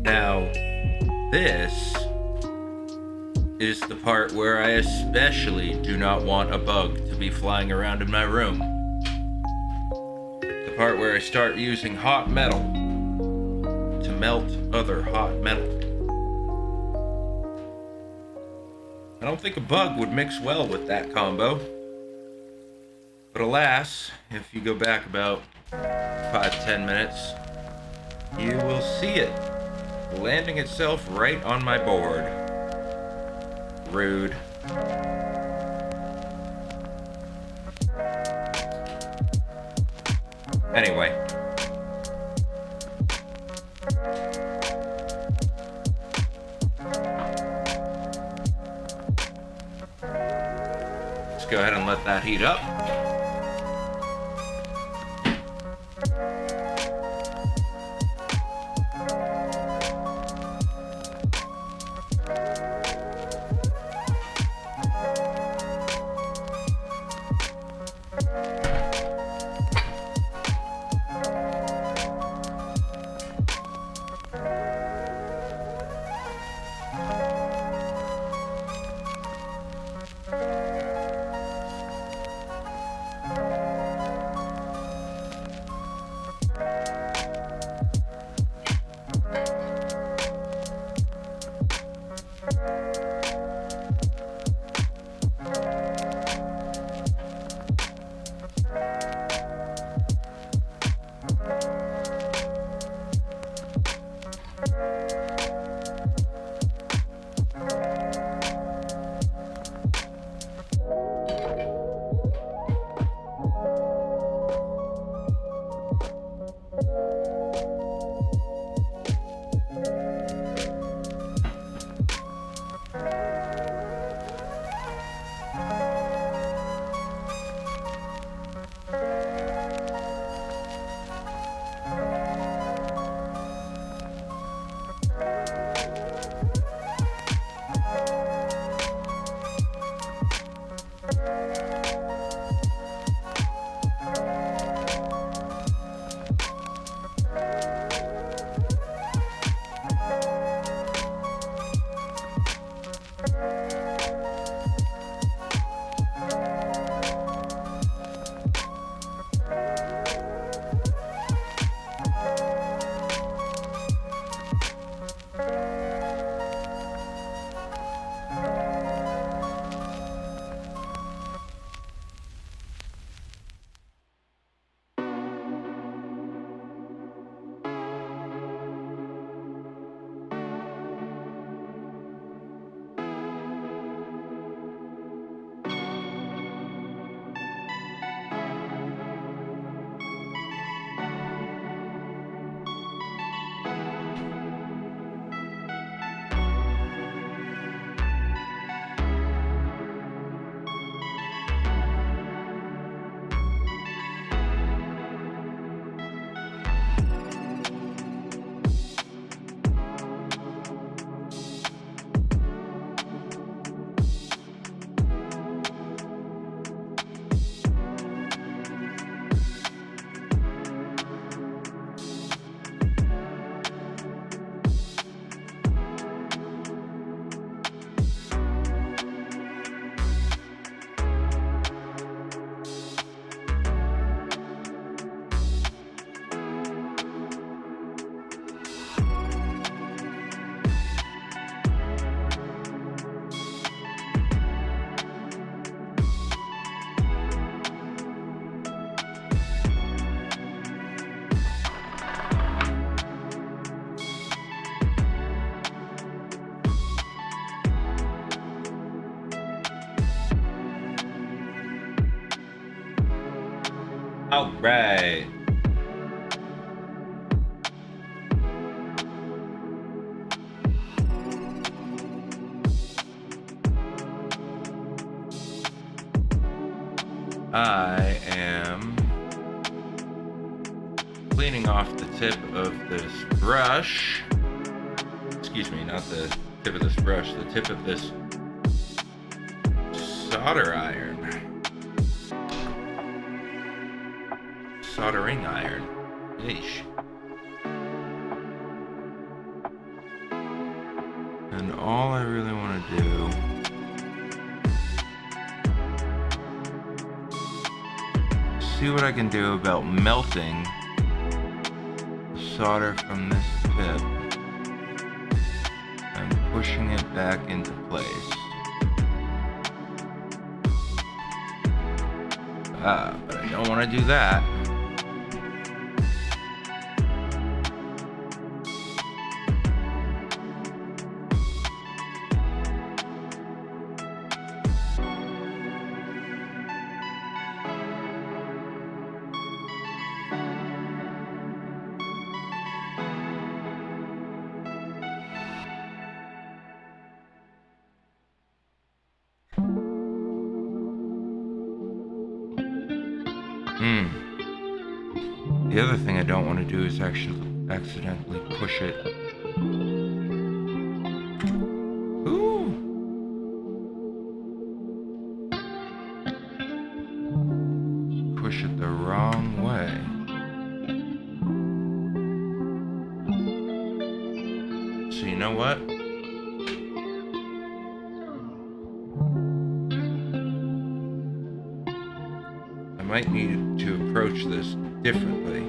Now, this is the part where I especially do not want a bug to be flying around in my room. The part where I start using hot metal to melt other hot metal. I don't think a bug would mix well with that combo. But alas, if you go back about 5-10 minutes, you will see it landing itself right on my board. Rude. Anyway. Let's go ahead and let that heat up. All right. I am cleaning off the tip of this brush. Excuse me, not the tip of this brush, the tip of this solder iron. Soldering iron. Yeesh. And all I really want to do is see what I can do about melting the solder from this tip and pushing it back into place. But I don't want to do that. The other thing I don't want to do is actually accidentally push it. Ooh. Push it the wrong way. So you know what? I might need to approach this differently.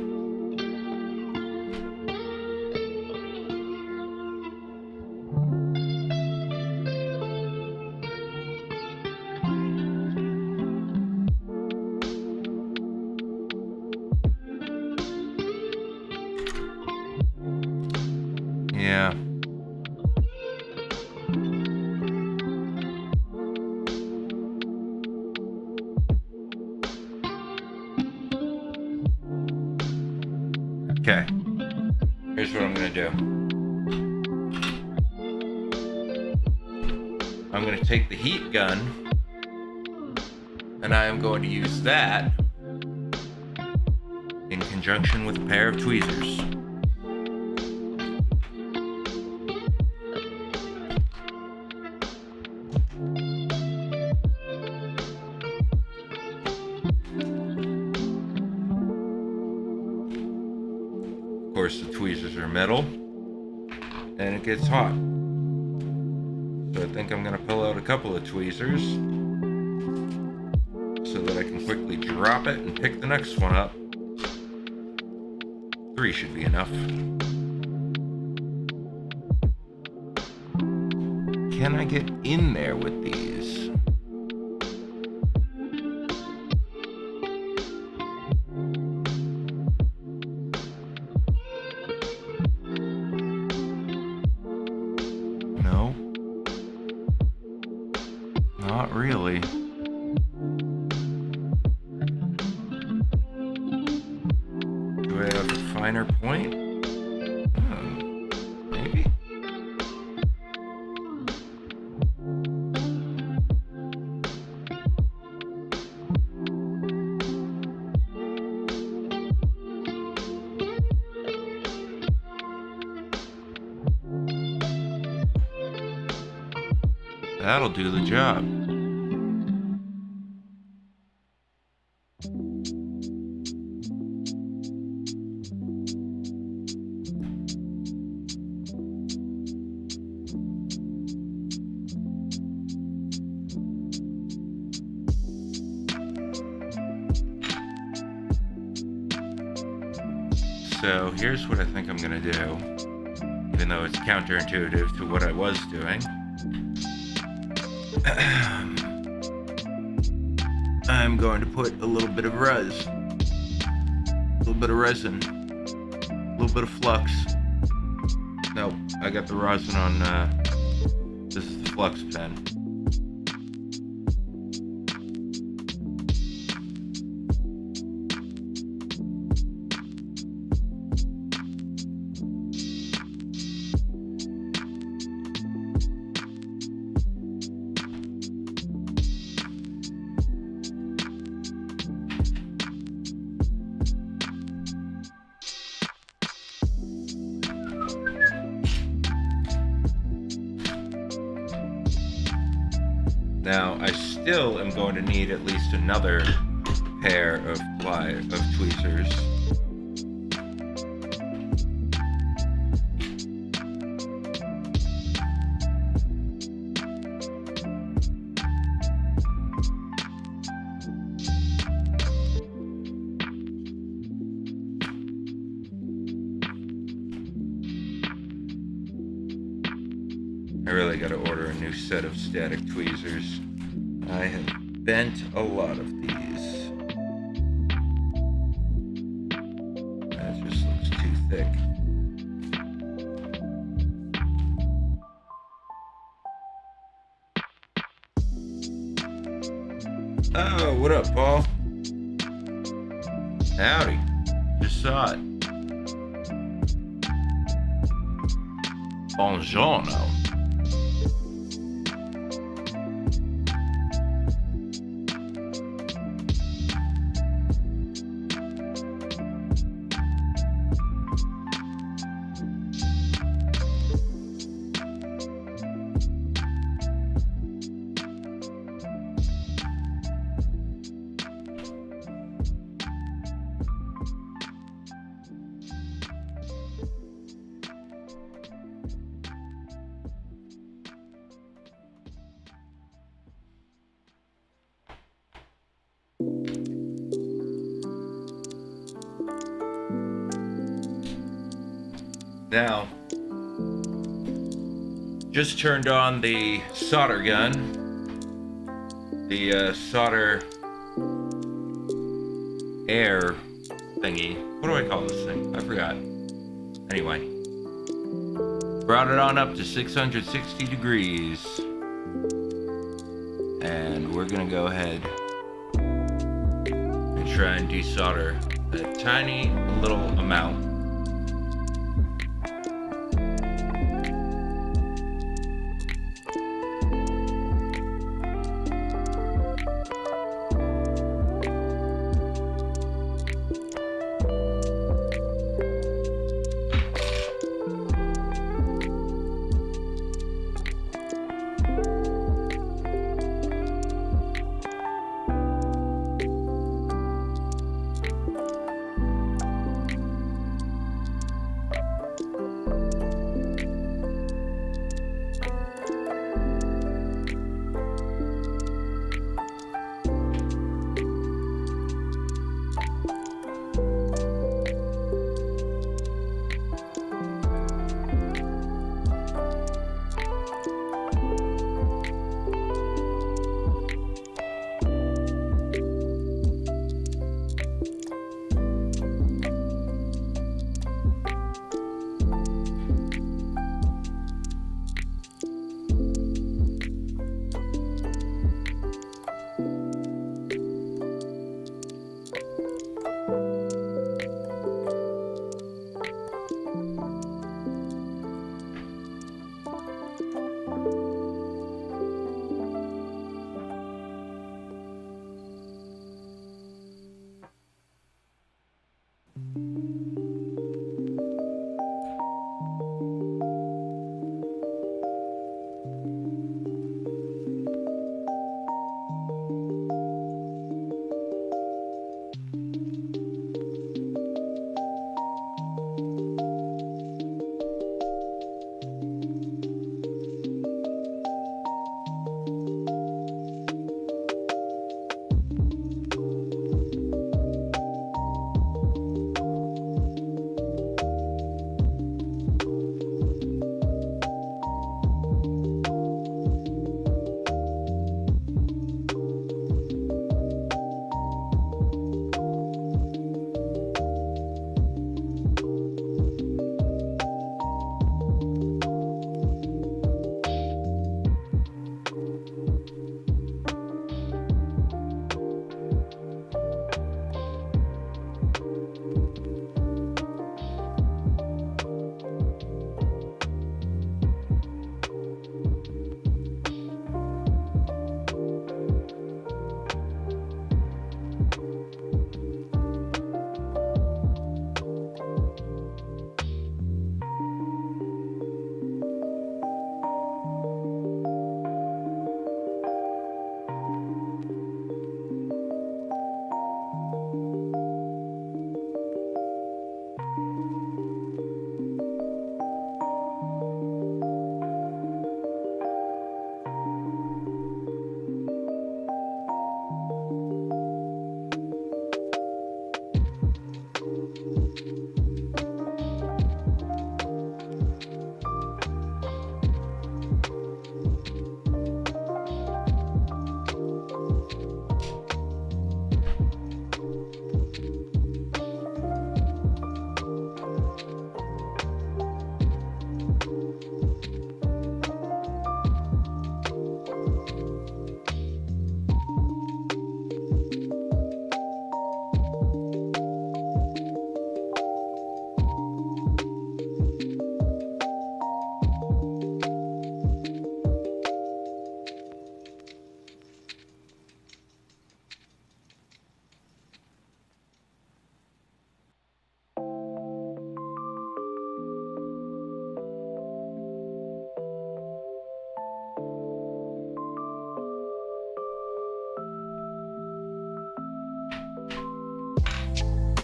Yeah. Okay, here's what I'm gonna do. I'm gonna take the heat gun and I am going to use that in conjunction with a pair of tweezers. Of course, the tweezers are metal and it gets hot. So I think I'm going to pull out a couple of tweezers so that I can quickly drop it and pick the next one up. 3 should be enough. Can I get in there with these? No. Not really. Do I have a finer point? Maybe. That'll do the job. So here's what I think I'm gonna do, even though it's counterintuitive to what I was doing. I'm going to put a little bit of resin, a little bit of flux. Nope, I got the resin on, this is the flux pen. Now, I still am going to need at least another pair of tweezers. I really gotta order a new set of static tweezers. I have bent a lot of these. That just looks too thick. Oh, what up, Paul? Howdy. Just saw it. Buongiorno. Now, just turned on the solder gun, the solder air thingy. What do I call this thing? I forgot. Anyway, brought it on up to 660 degrees, and we're gonna go ahead and try and desolder a tiny little amount.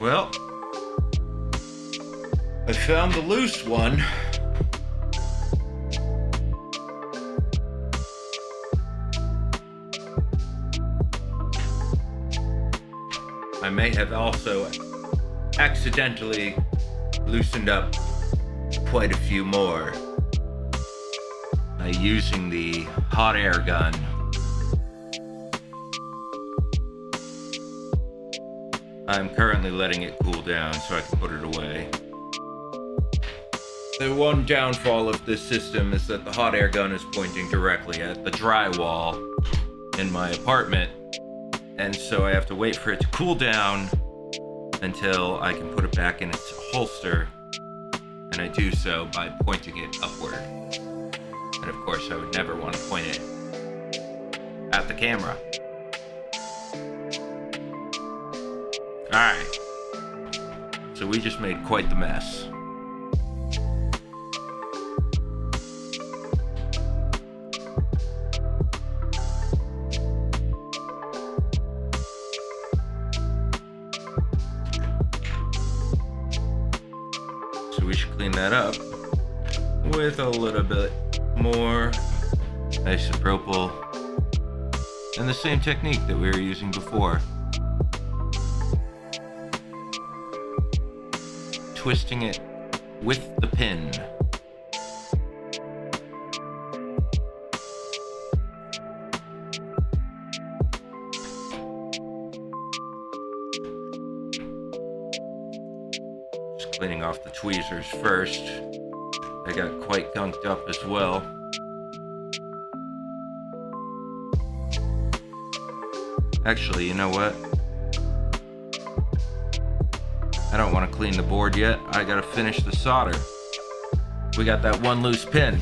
Well, I found the loose one. I may have also accidentally loosened up quite a few more by using the hot air gun. I'm currently letting it cool down so I can put it away. The one downfall of this system is that the hot air gun is pointing directly at the drywall in my apartment, and so I have to wait for it to cool down until I can put it back in its holster, and I do so by pointing it upward. And of course, I would never want to point it at the camera. Alright, so we just made quite the mess. So we should clean that up with a little bit more isopropyl and the same technique that we were using before. Twisting it with the pin. Just cleaning off the tweezers first. They got quite gunked up as well. Actually, you know what? I don't want to clean the board yet. I gotta finish the solder. We got that one loose pin.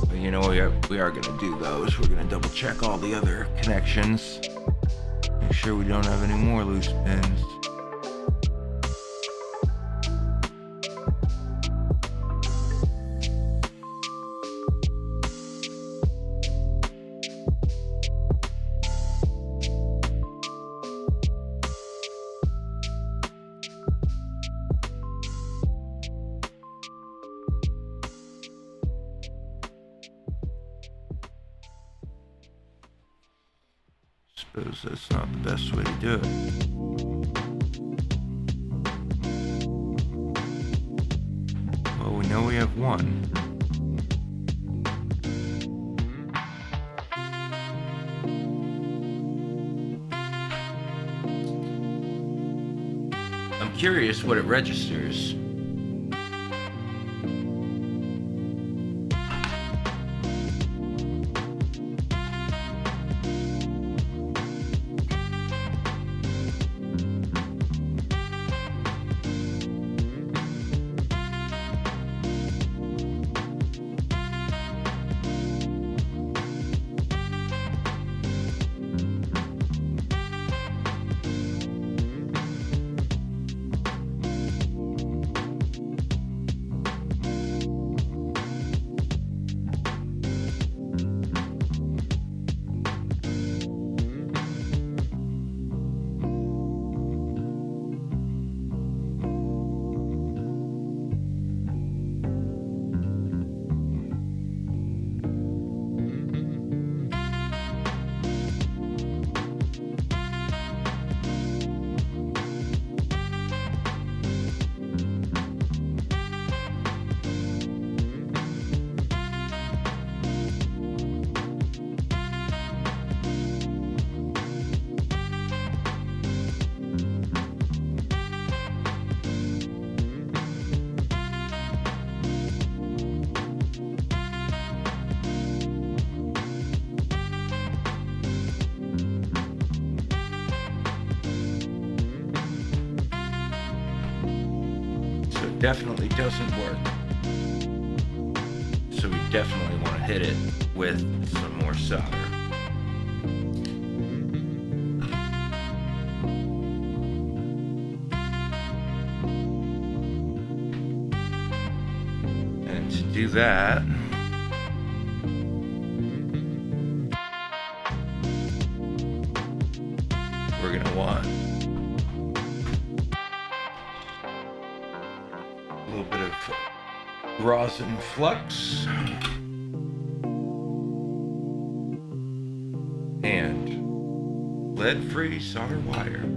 But you know, we are gonna do those. We're gonna double check all the other connections. Make sure we don't have any more loose pins. Suppose that's not the best way to do it. Well, we know we have one. I'm curious what it registers. Definitely doesn't work. So we definitely want to hit it with some more solder. And to do that, we're going to want little bit of rosin flux and lead-free solder wire.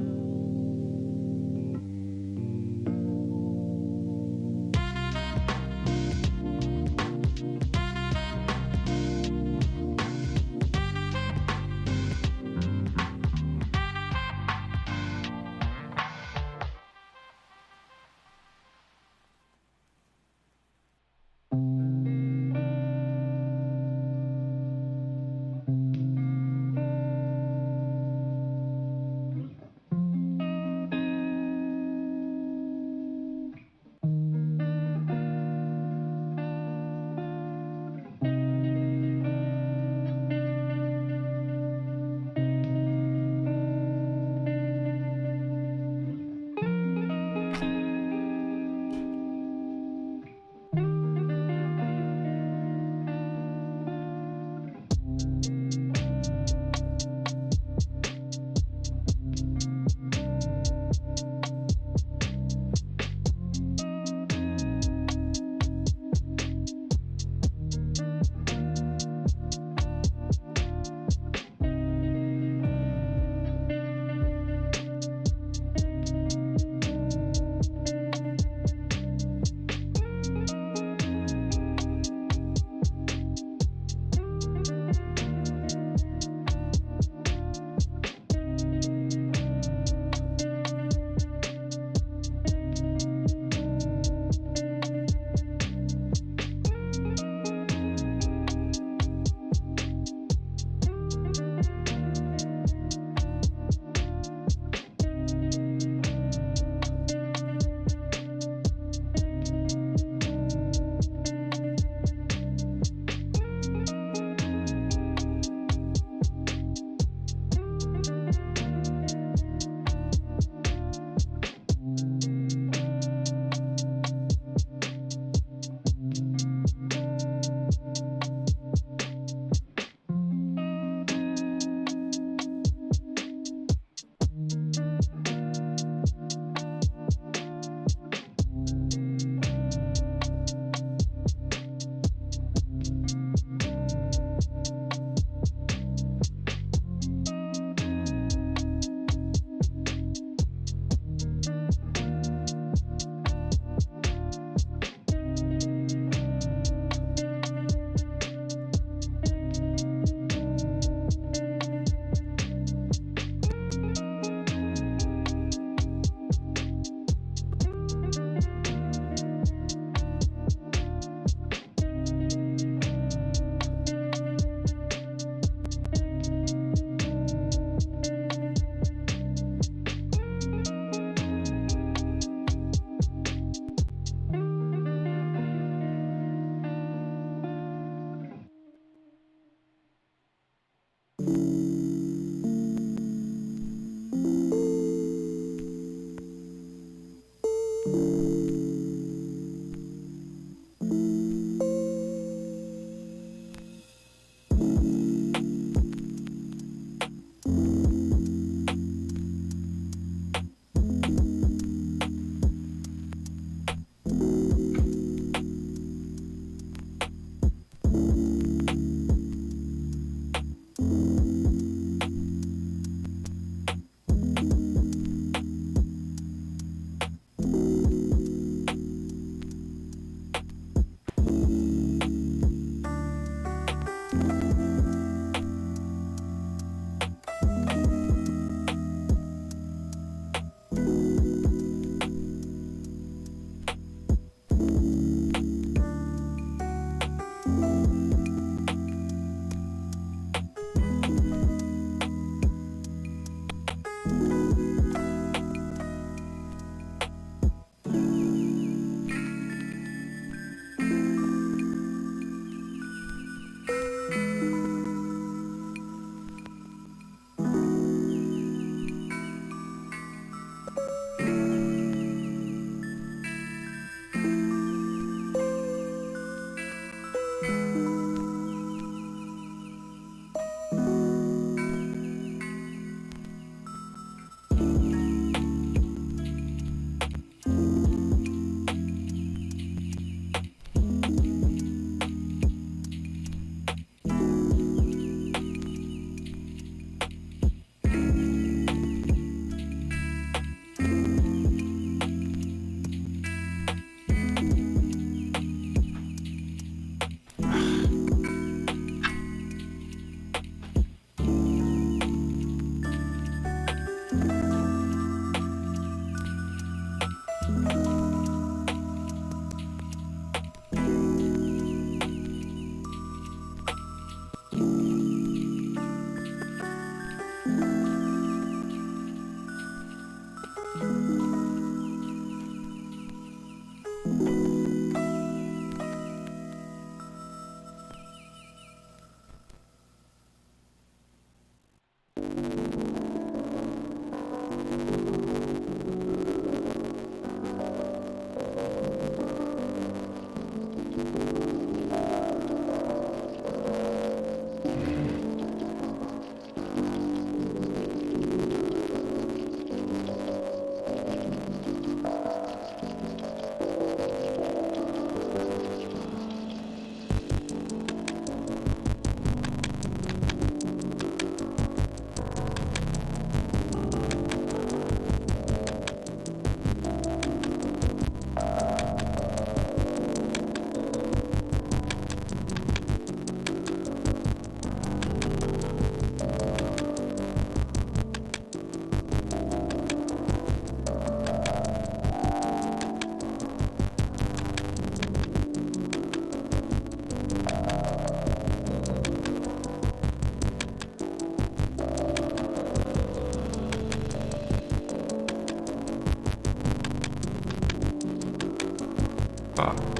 Ah.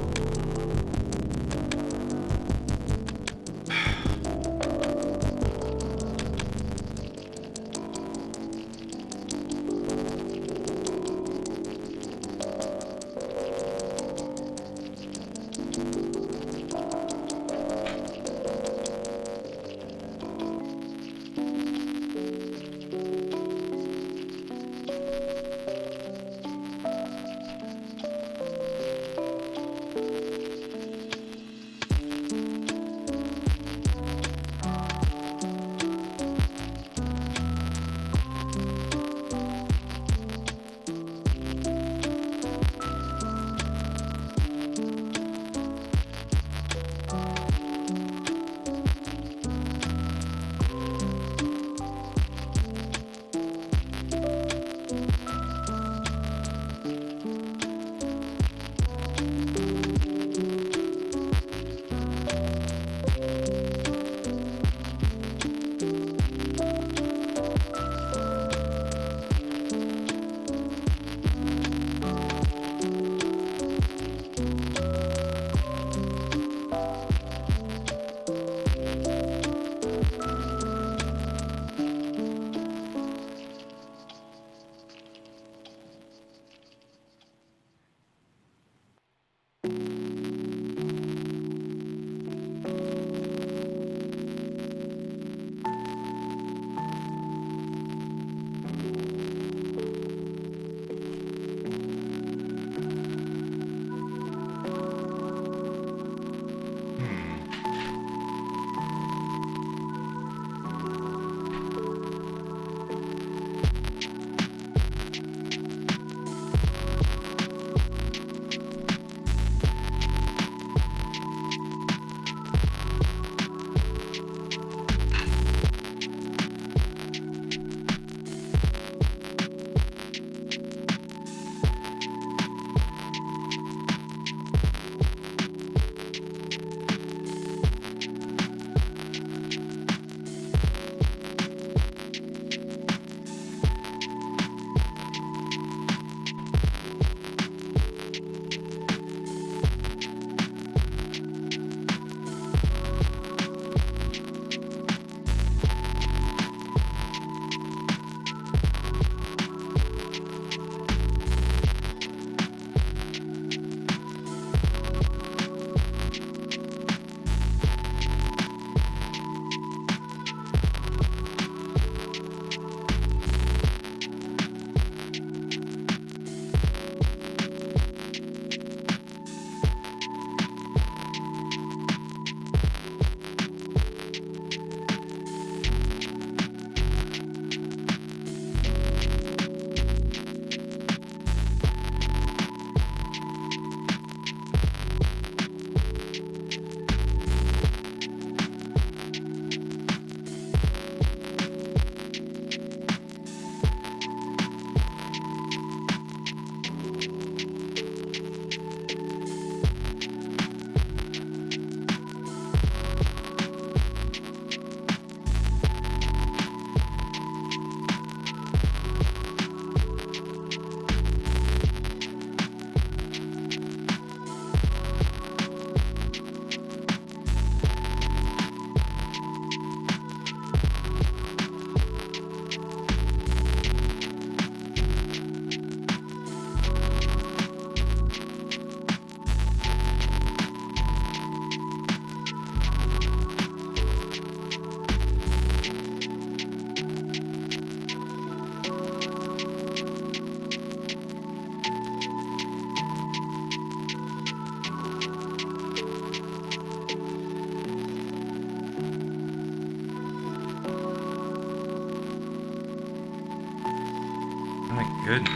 My goodness.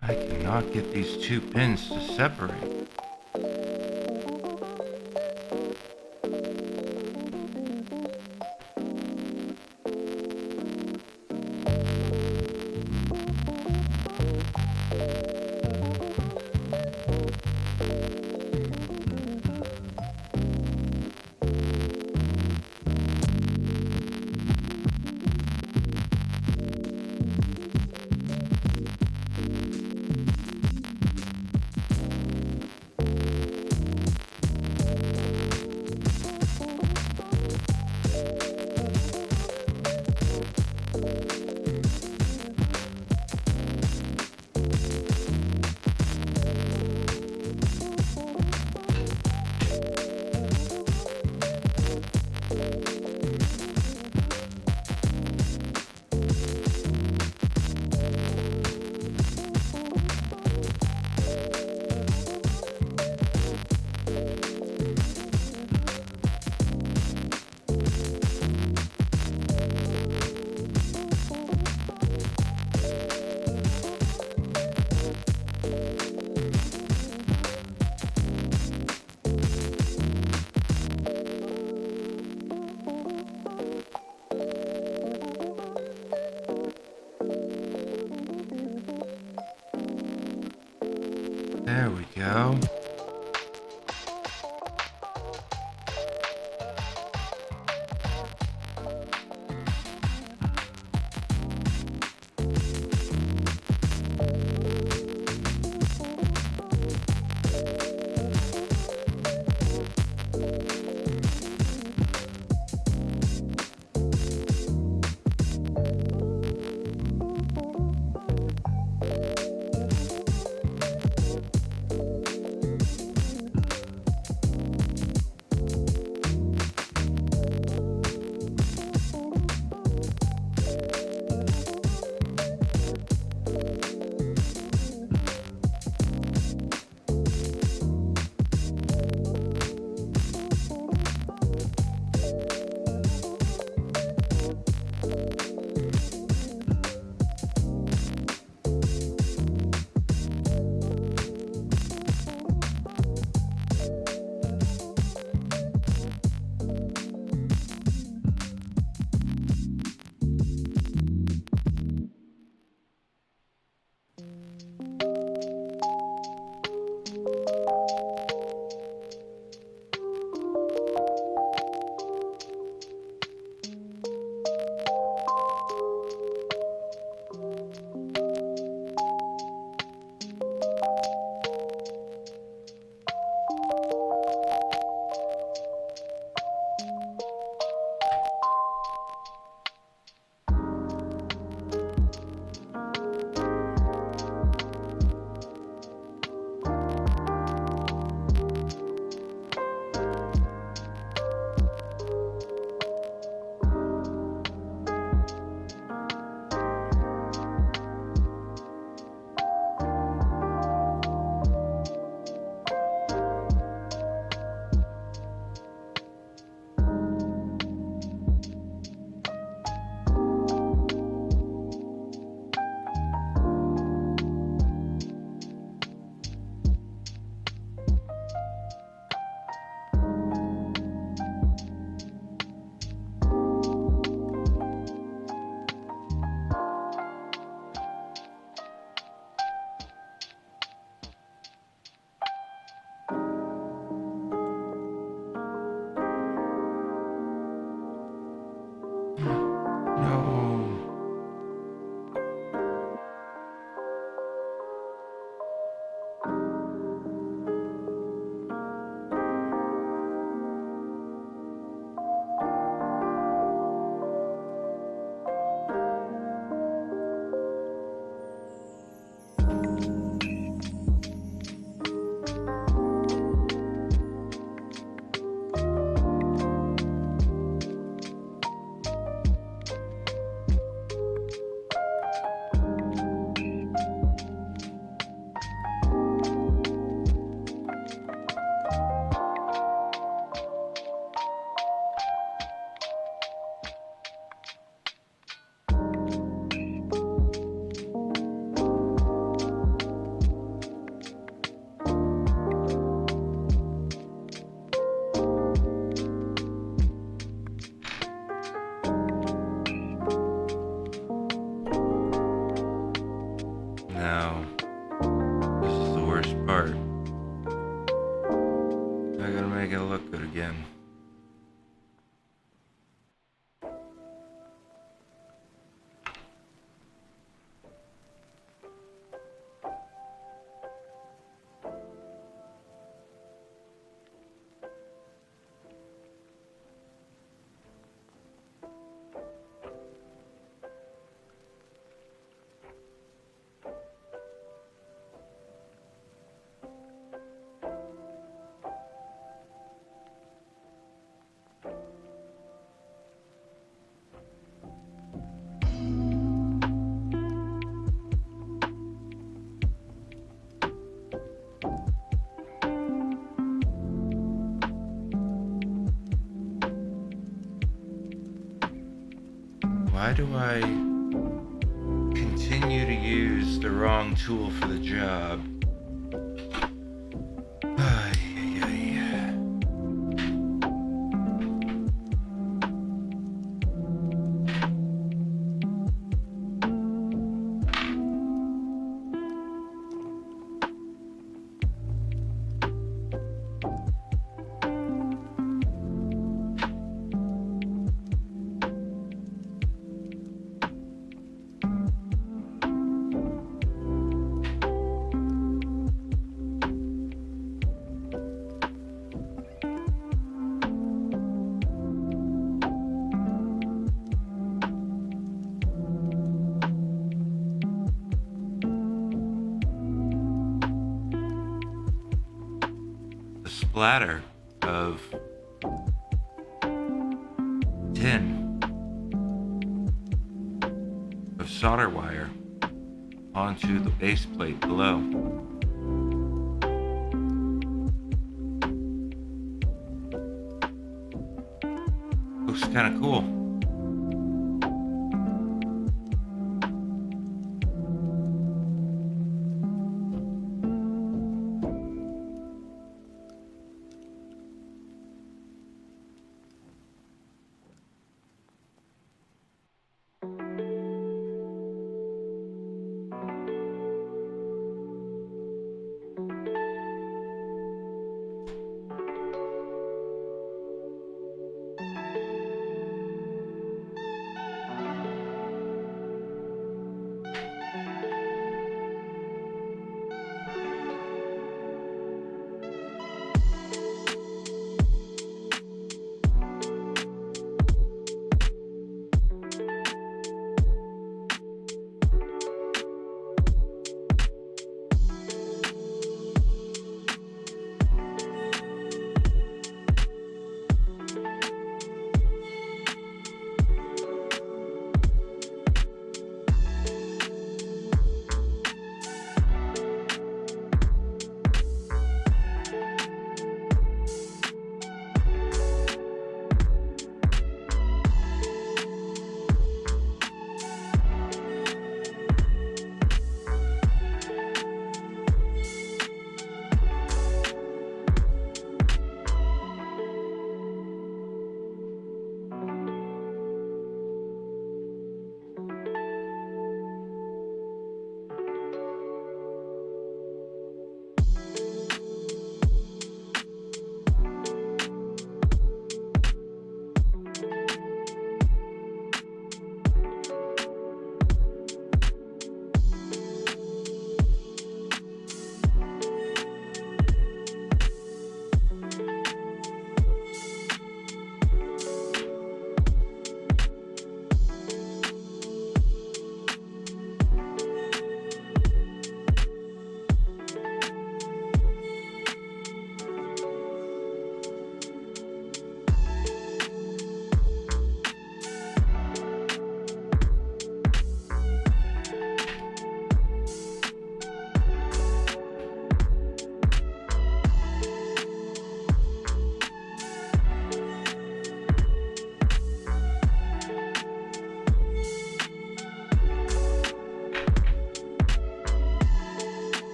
I cannot get these two pins to separate. There we go. No. Now, this is the worst part. I gotta make it look good again. Why do I continue to use the wrong tool for the job? Ay, ay, ay. splatter of tin, of solder wire onto the base plate below. Looks kind of cool.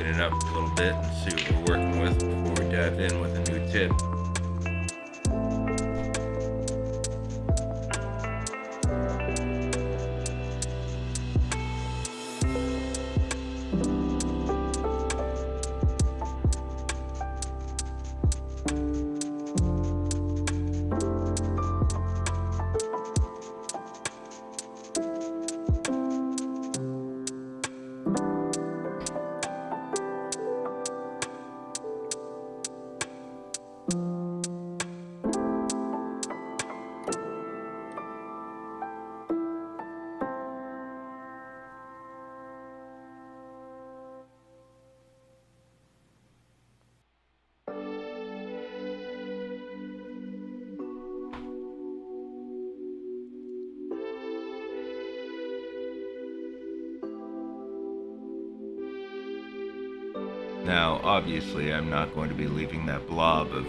open it up a little bit and see what we're working with before we dive in with a new tip. Now, obviously, I'm not going to be leaving that blob of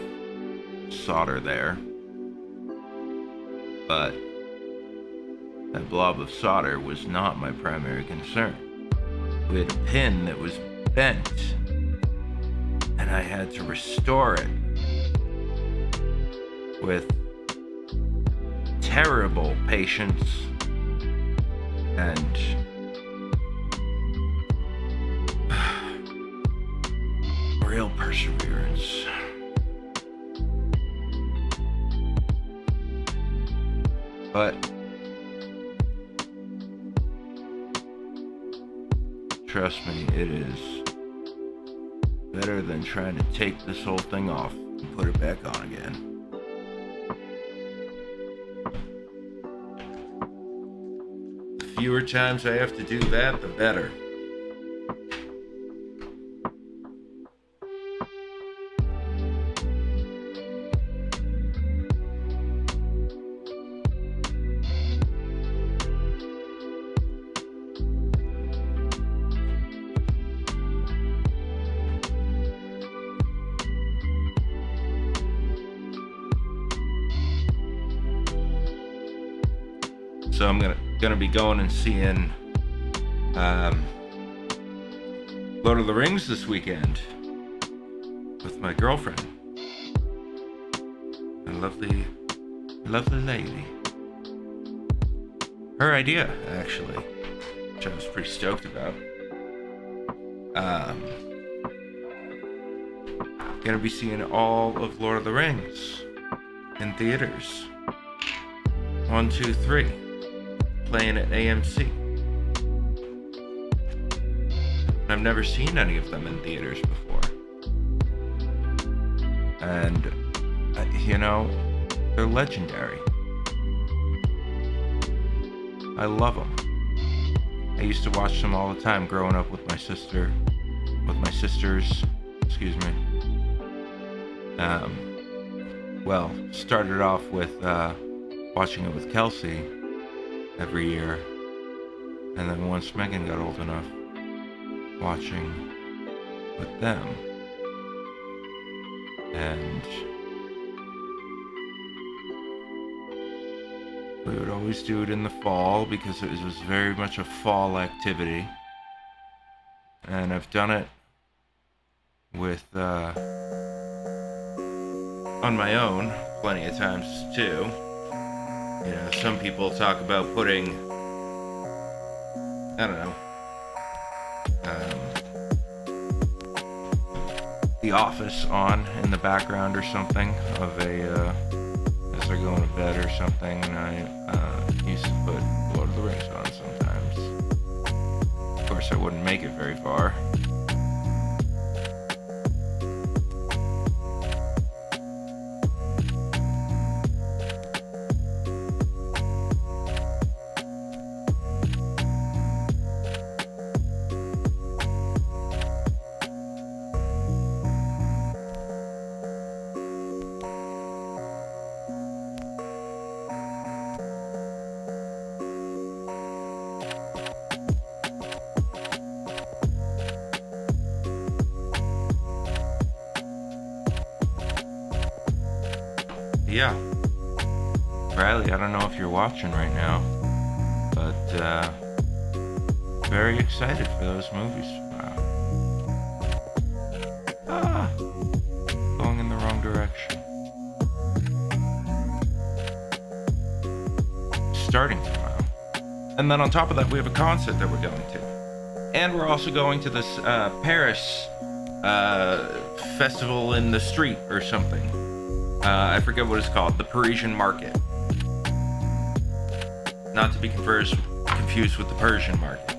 solder there, but that blob of solder was not my primary concern. We had a pin that was bent, and I had to restore it with terrible patience and real perseverance. But trust me, it is better than trying to take this whole thing off and put it back on again. The fewer times I have to do that, the better. So I'm gonna be going and seeing Lord of the Rings this weekend with my girlfriend, a lovely lady. Her idea, actually, which I was pretty stoked about. Gonna be seeing all of Lord of the Rings in theaters. 1, 2, 3. Playing at AMC. I've never seen any of them in theaters before. And, they're legendary. I love them. I used to watch them all the time growing up with my sisters, excuse me. Started off with watching it with Kelsey every year, and then once Megan got old enough, watching with them. And we would always do it in the fall because it was very much a fall activity. And I've done it with on my own plenty of times too. Some people talk about putting, The Office on in the background or something of as they're going to bed or something, and I used to put Lord of the Rings on sometimes. Of course, I wouldn't make it very far. Yeah. Riley, I don't know if you're watching right now, but very excited for those movies. starting tomorrow. And then on top of that, we have a concert that we're going to. And we're also going to this Paris festival in the street or something. I forget what it's called. The Parisian Market. Not to be confused with the Persian market.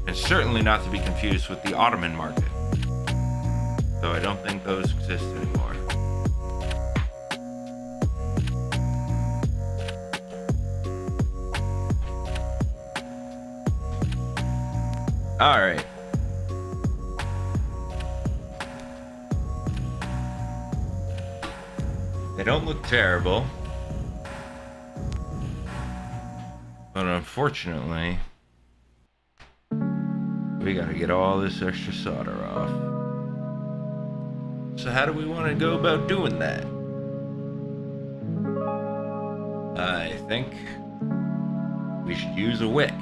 And certainly not to be confused with the Ottoman market. Though I don't think those exist anymore. Alright. They don't look terrible. But unfortunately, we gotta get all this extra solder off. So how do we want to go about doing that? I think we should use a wick.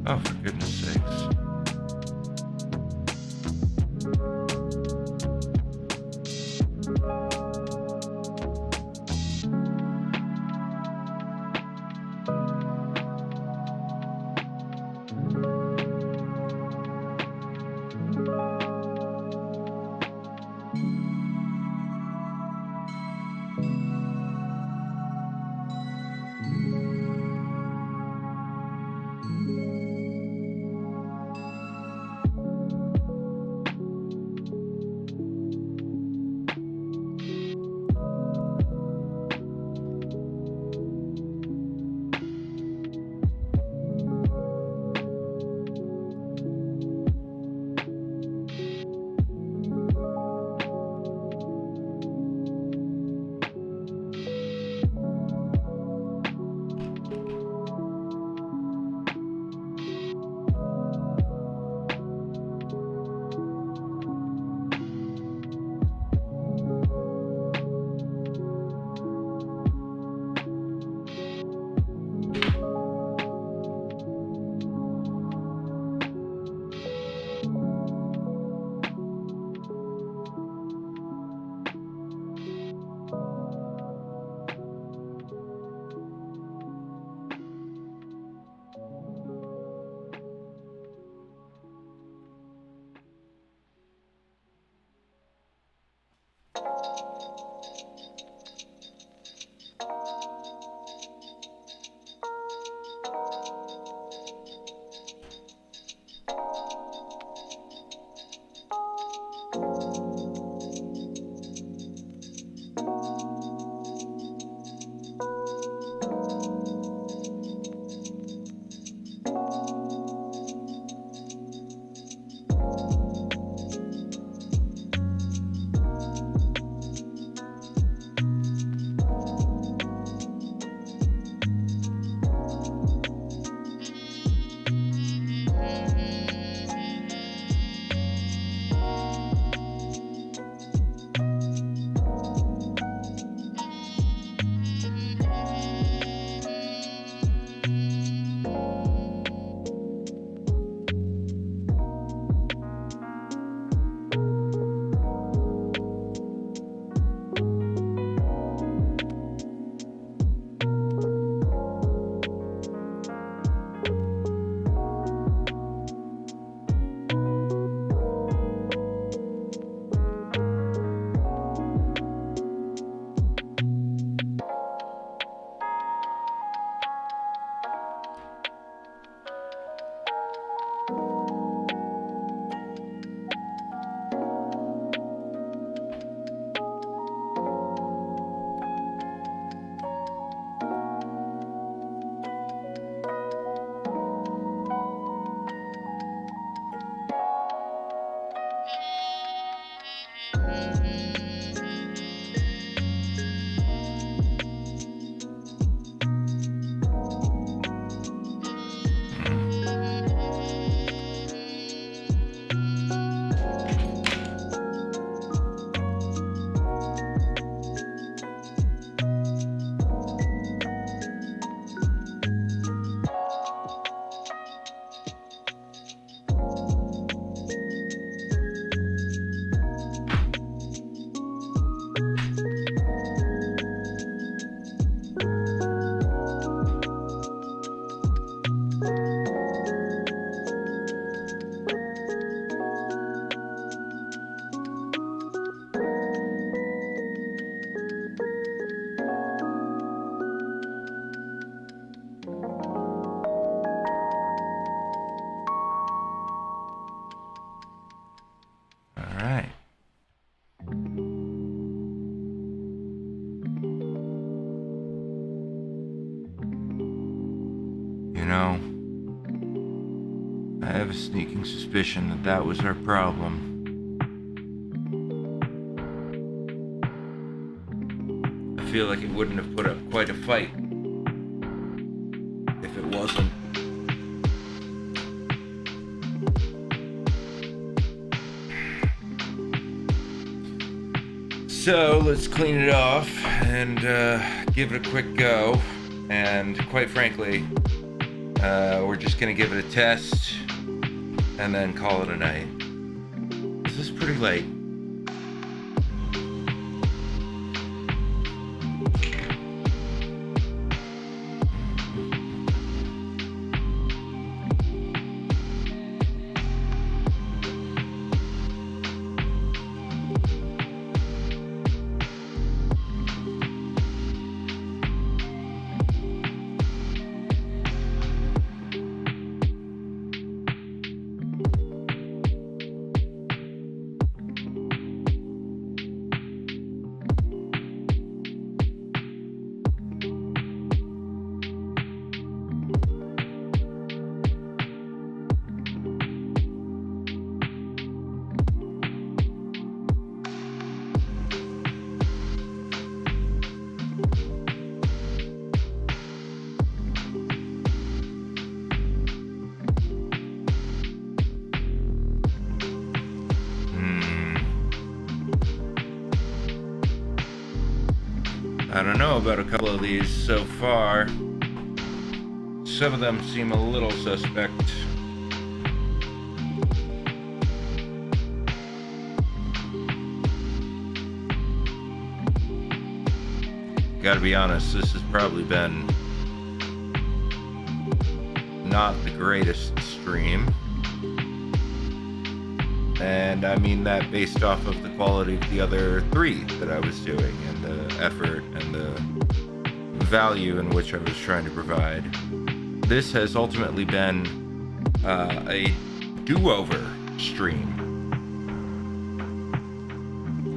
Oh, for goodness sakes. I have a sneaking suspicion that that was our problem. I feel like it wouldn't have put up quite a fight if it wasn't. So let's clean it off and give it a quick go. And quite frankly, we're just gonna give it a test and then call it a night. This is pretty late. I don't know about a couple of these so far. Some of them seem a little suspect. Gotta be honest, this has probably been not the greatest stream. And I mean that based off of the quality of the other three that I was doing, and the effort and the value in which I was trying to provide. This has ultimately been a do-over stream.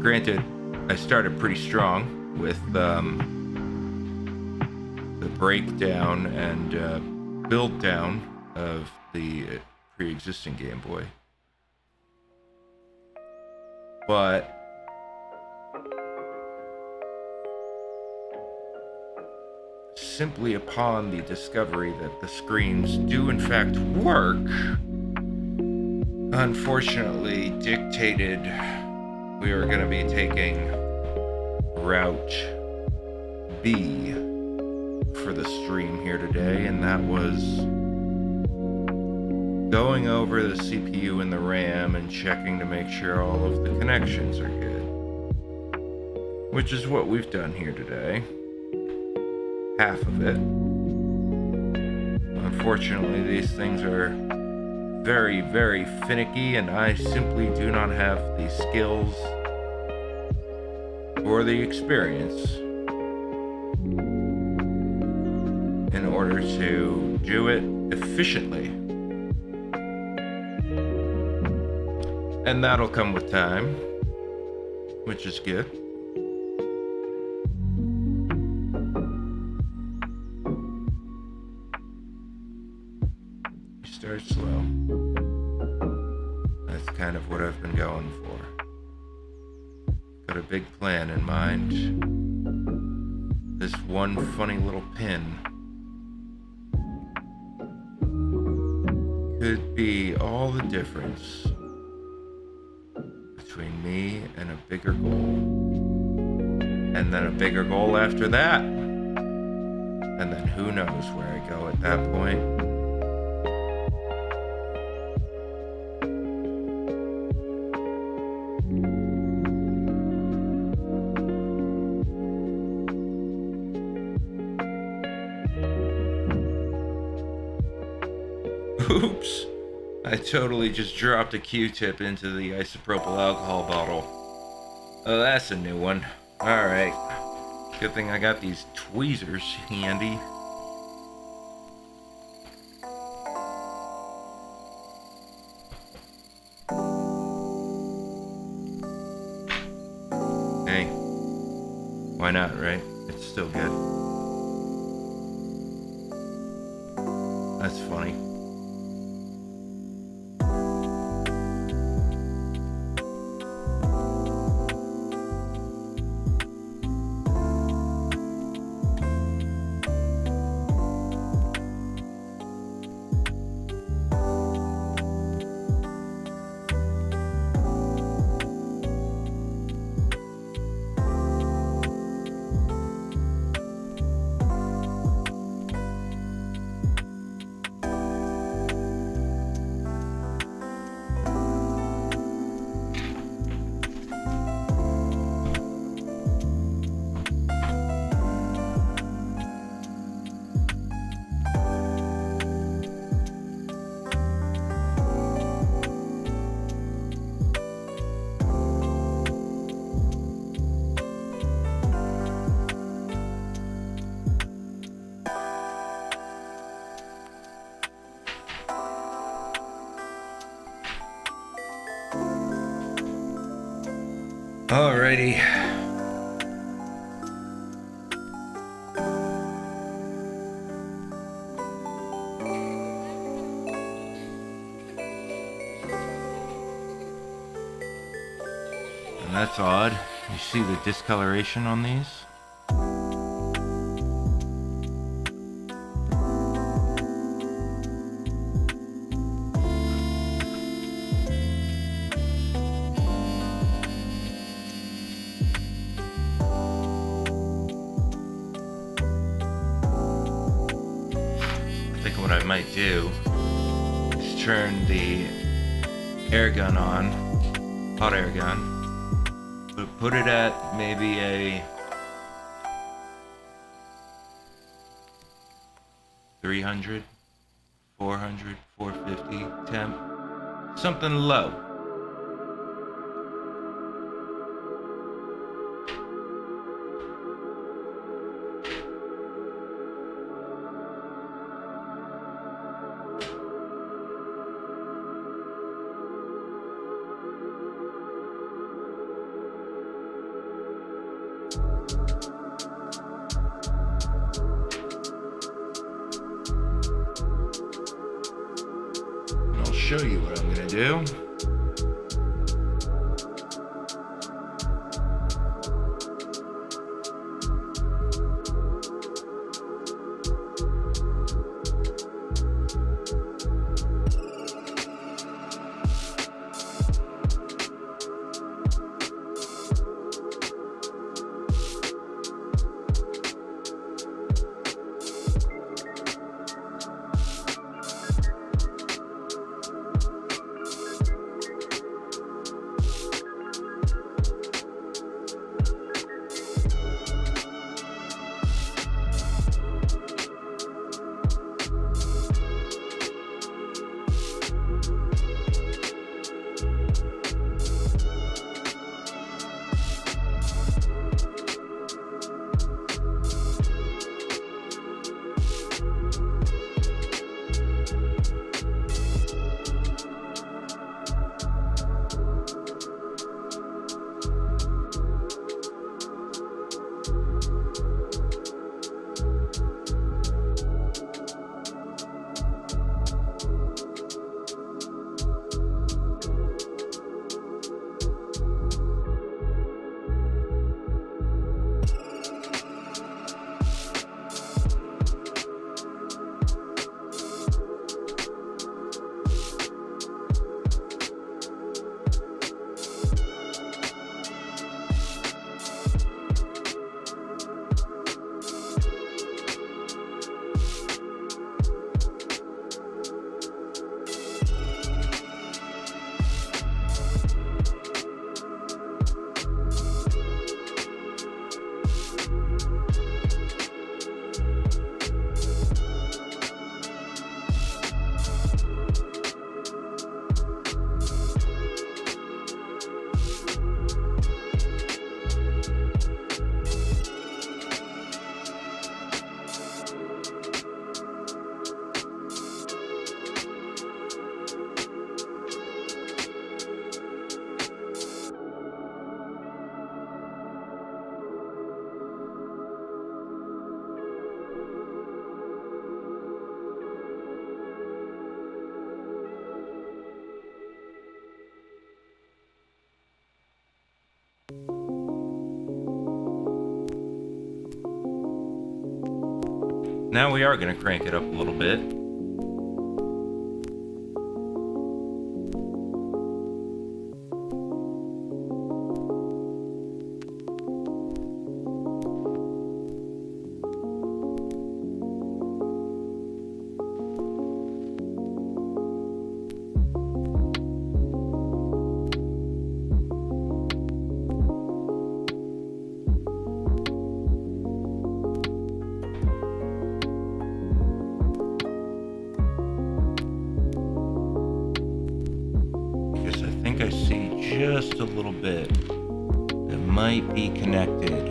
Granted, I started pretty strong with the breakdown and build down of the pre-existing Game Boy. But simply upon the discovery that the screens do in fact work, unfortunately dictated we are going to be taking route B for the stream here today, and that was going over the CPU and the RAM and checking to make sure all of the connections are good. Which is what we've done here today. Half of it. Unfortunately, these things are very, very finicky, and I simply do not have the skills or the experience in order to do it efficiently. And that'll come with time, which is good. You start slow. That's kind of what I've been going for. Got a big plan in mind. This one funny little pin could be all the difference between me and a bigger goal, and then a bigger goal after that, and then who knows where I go at that point. Oops. I totally just dropped a Q-tip into the isopropyl alcohol bottle. Oh, that's a new one. Alright. Good thing I got these tweezers handy. Hey. Why not, right? It's still good. That's funny. Alrighty. And that's odd. You see the discoloration on these? I think what I might do is turn the air gun on, hot air gun, put it at maybe a 300, 400, 450 temp, something low. Show you what I'm gonna do. Now we are going to crank it up a little bit. I see just a little bit that might be connected.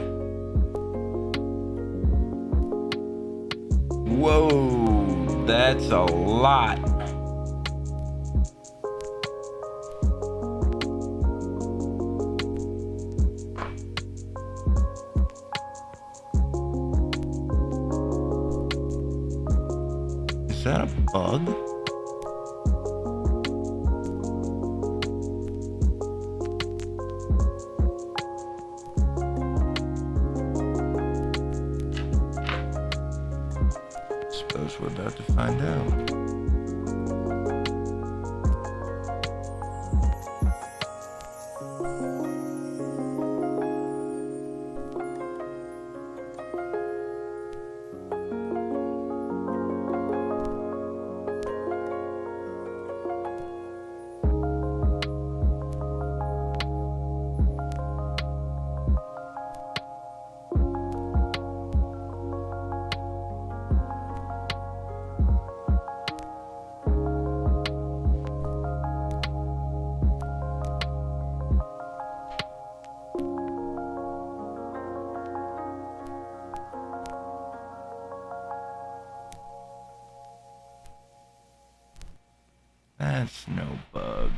Whoa, that's a lot. that a bug? Suppose we're about to find out. That's no bug.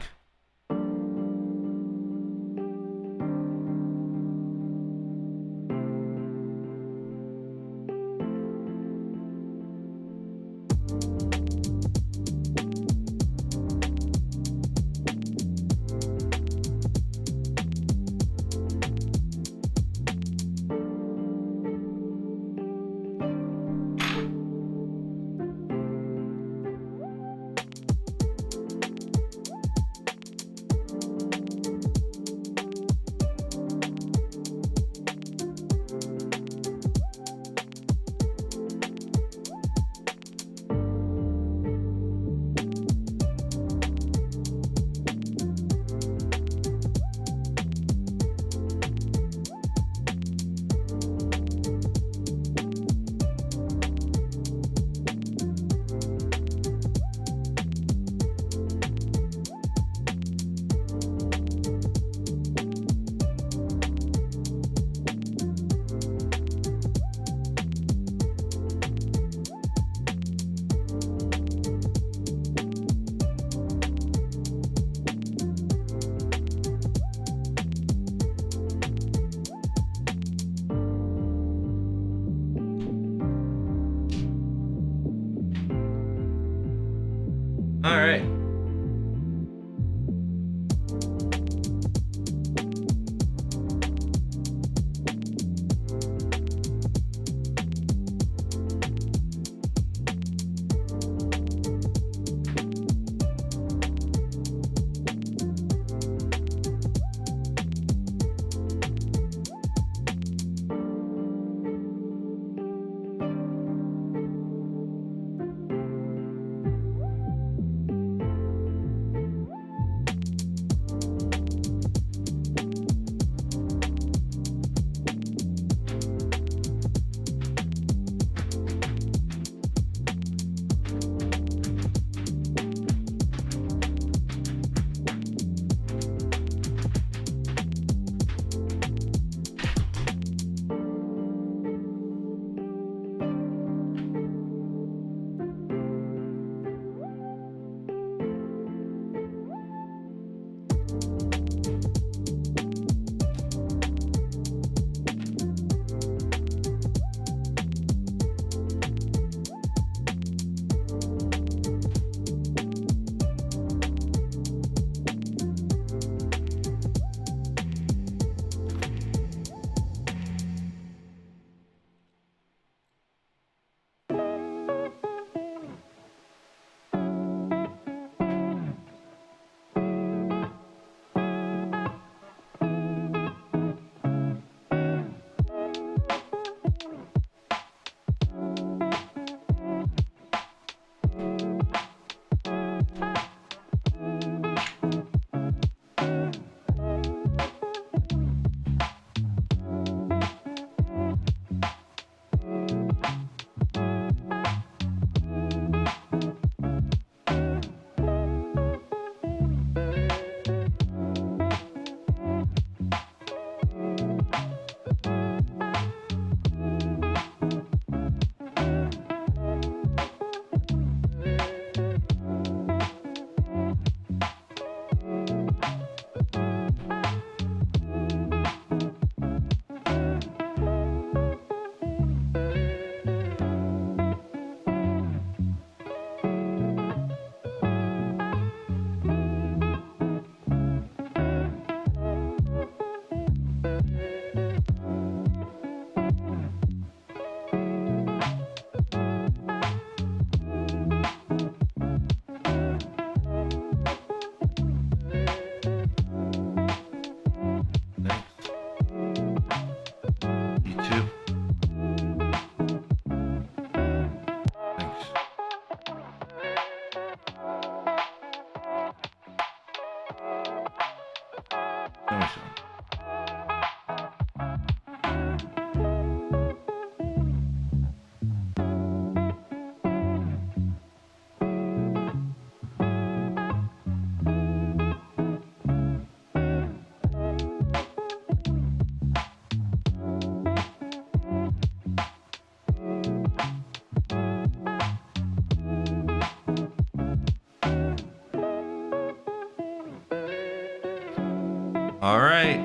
All right.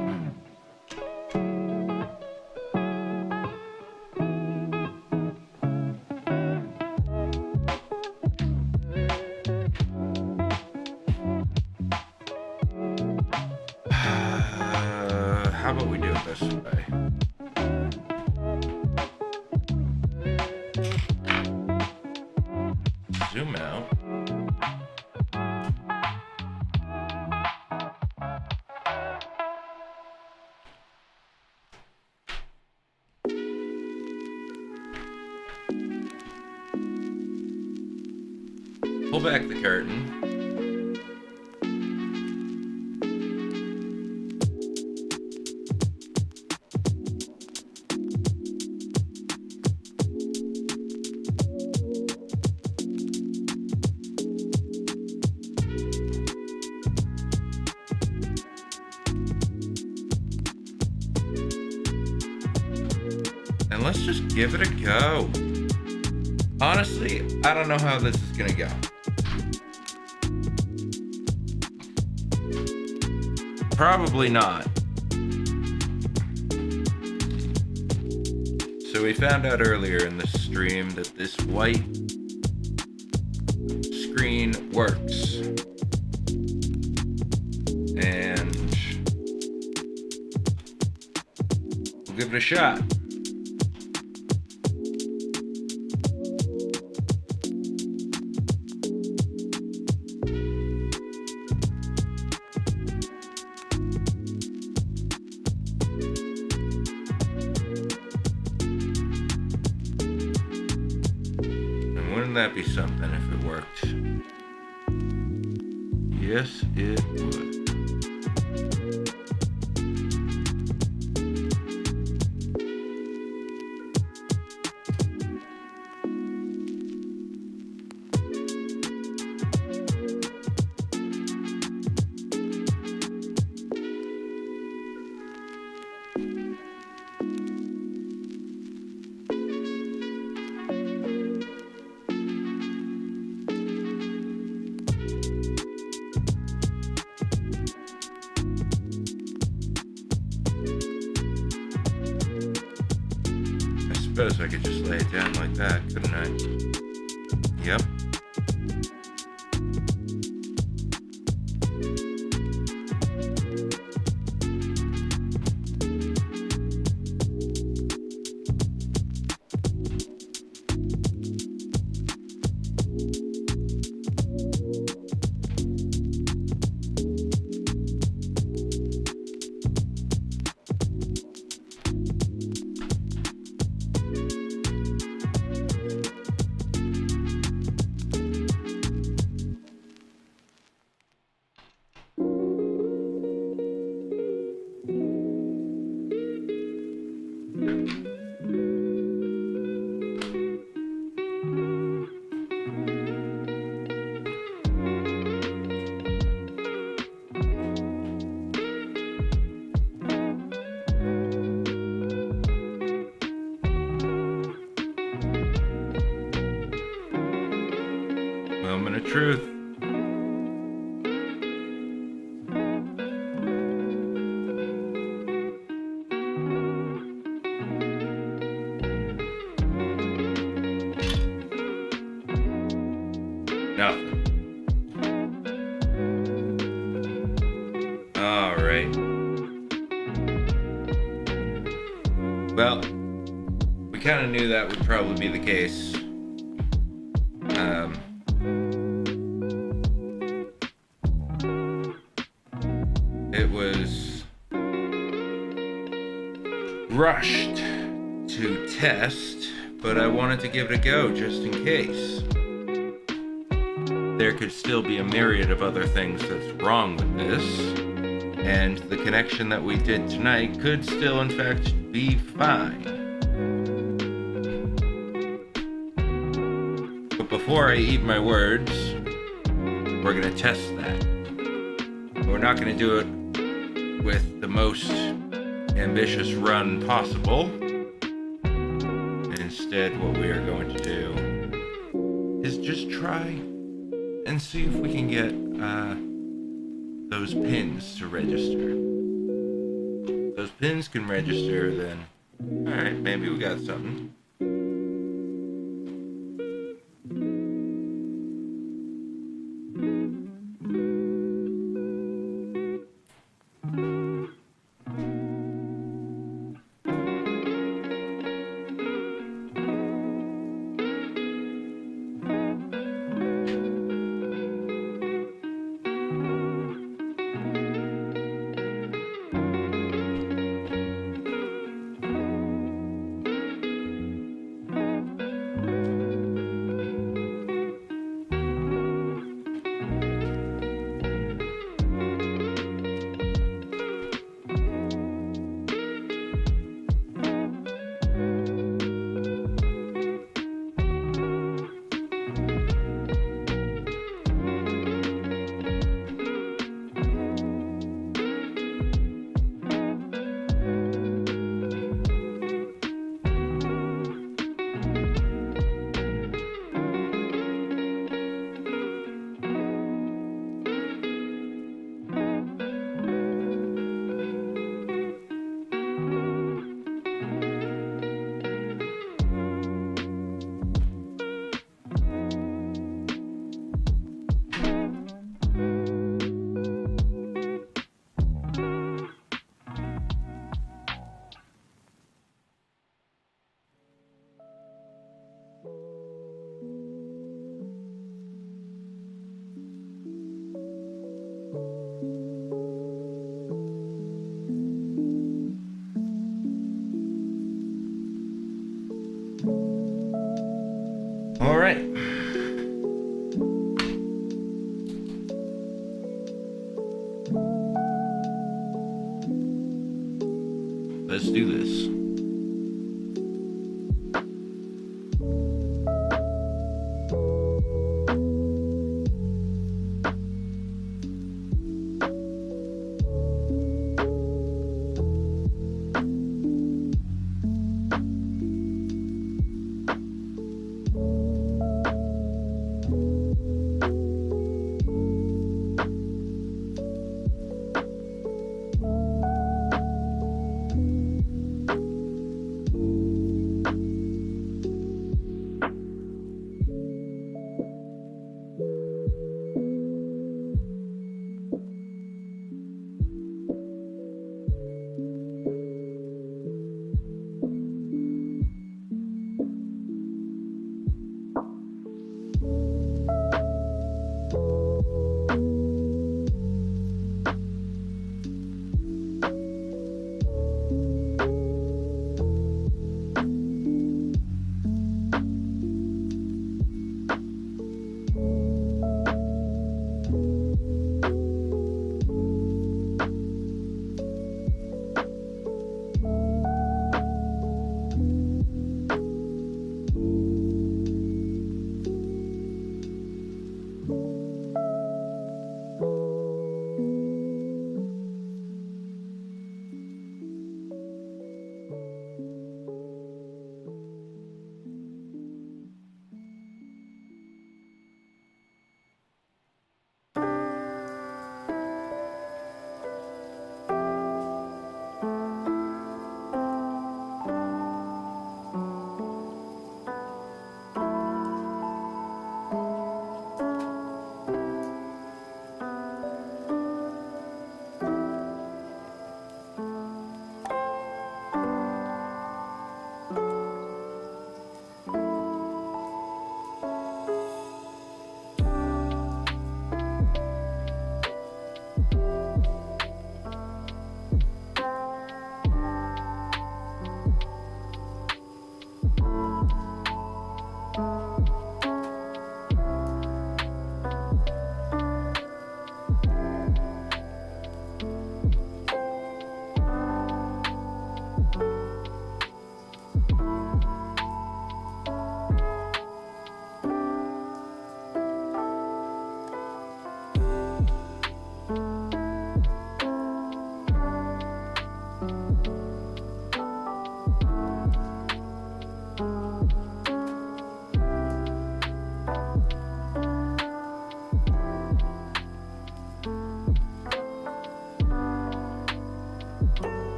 How about we do it this way? Zoom out. Pull back the curtain. And let's just give it a go. Honestly, I don't know how this is gonna go. Probably not. So we found out earlier in the stream that this white screen works. And we'll give it a shot. Wouldn't that be something if it worked? Yes, it would. I suppose I could just lay it down like that, couldn't I? Yep. Moment of truth. Nothing. All right. Well, we kind of knew that would probably be the case. It was rushed to test, but I wanted to give it a go just in case. There could still be a myriad of other things that's wrong with this, and the connection that we did tonight could still, in fact, be fine. But before I eat my words, we're gonna test that. We're not gonna do it with the most ambitious run possible. Instead, what we are going to do is just try and see if we can get those pins to register. those pins can register, then alright, maybe we got something. All right. Let's do this.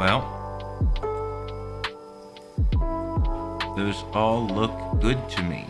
Well, those all look good to me.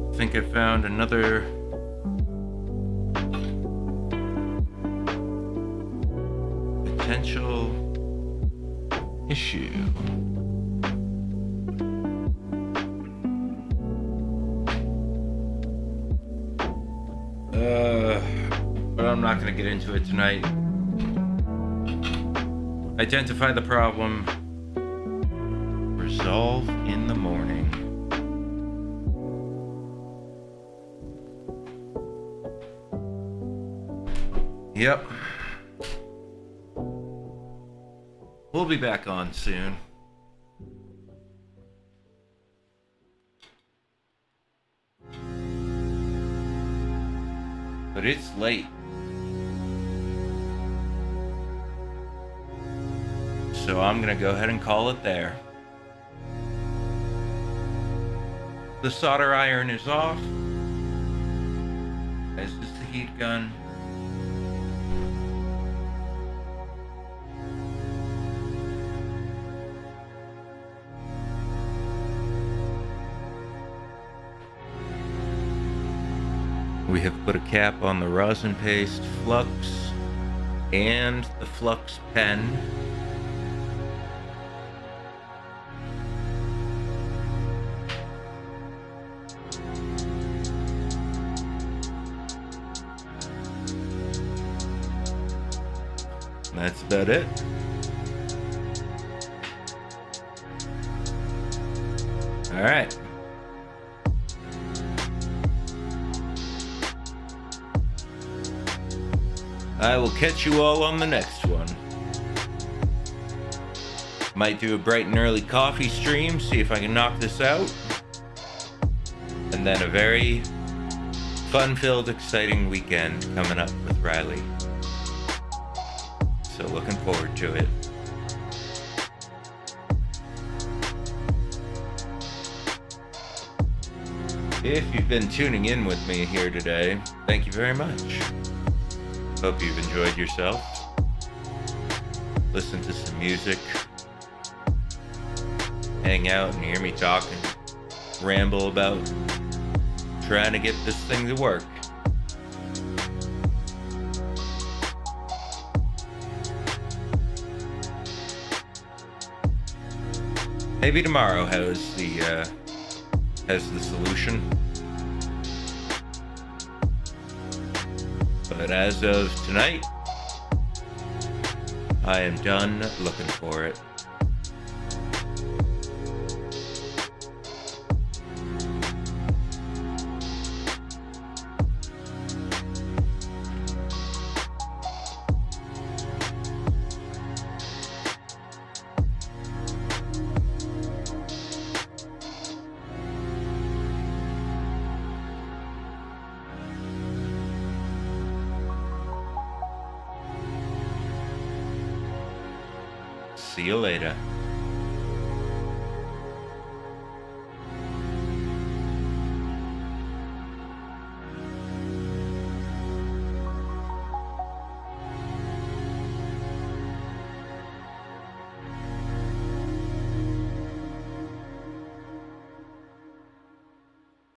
I think I found another potential issue. But I'm not going to get into it tonight. Identify the problem. Resolve in the morning. Yep. We'll be back on soon. But it's late. So I'm gonna go ahead and call it there. The solder iron is off, as is the heat gun. We have put a cap on the rosin paste flux and the flux pen. That's about it. All right. I will catch you all on the next one. Might do a bright and early coffee stream, see if I can knock this out. And then a very fun-filled, exciting weekend coming up with Riley. So looking forward to it. If you've been tuning in with me here today, thank you very much. Hope you've enjoyed yourself. Listen to some music. Hang out and hear me talk and ramble about trying to get this thing to work. Maybe tomorrow has the solution. But as of tonight, I am done looking for it. See you later.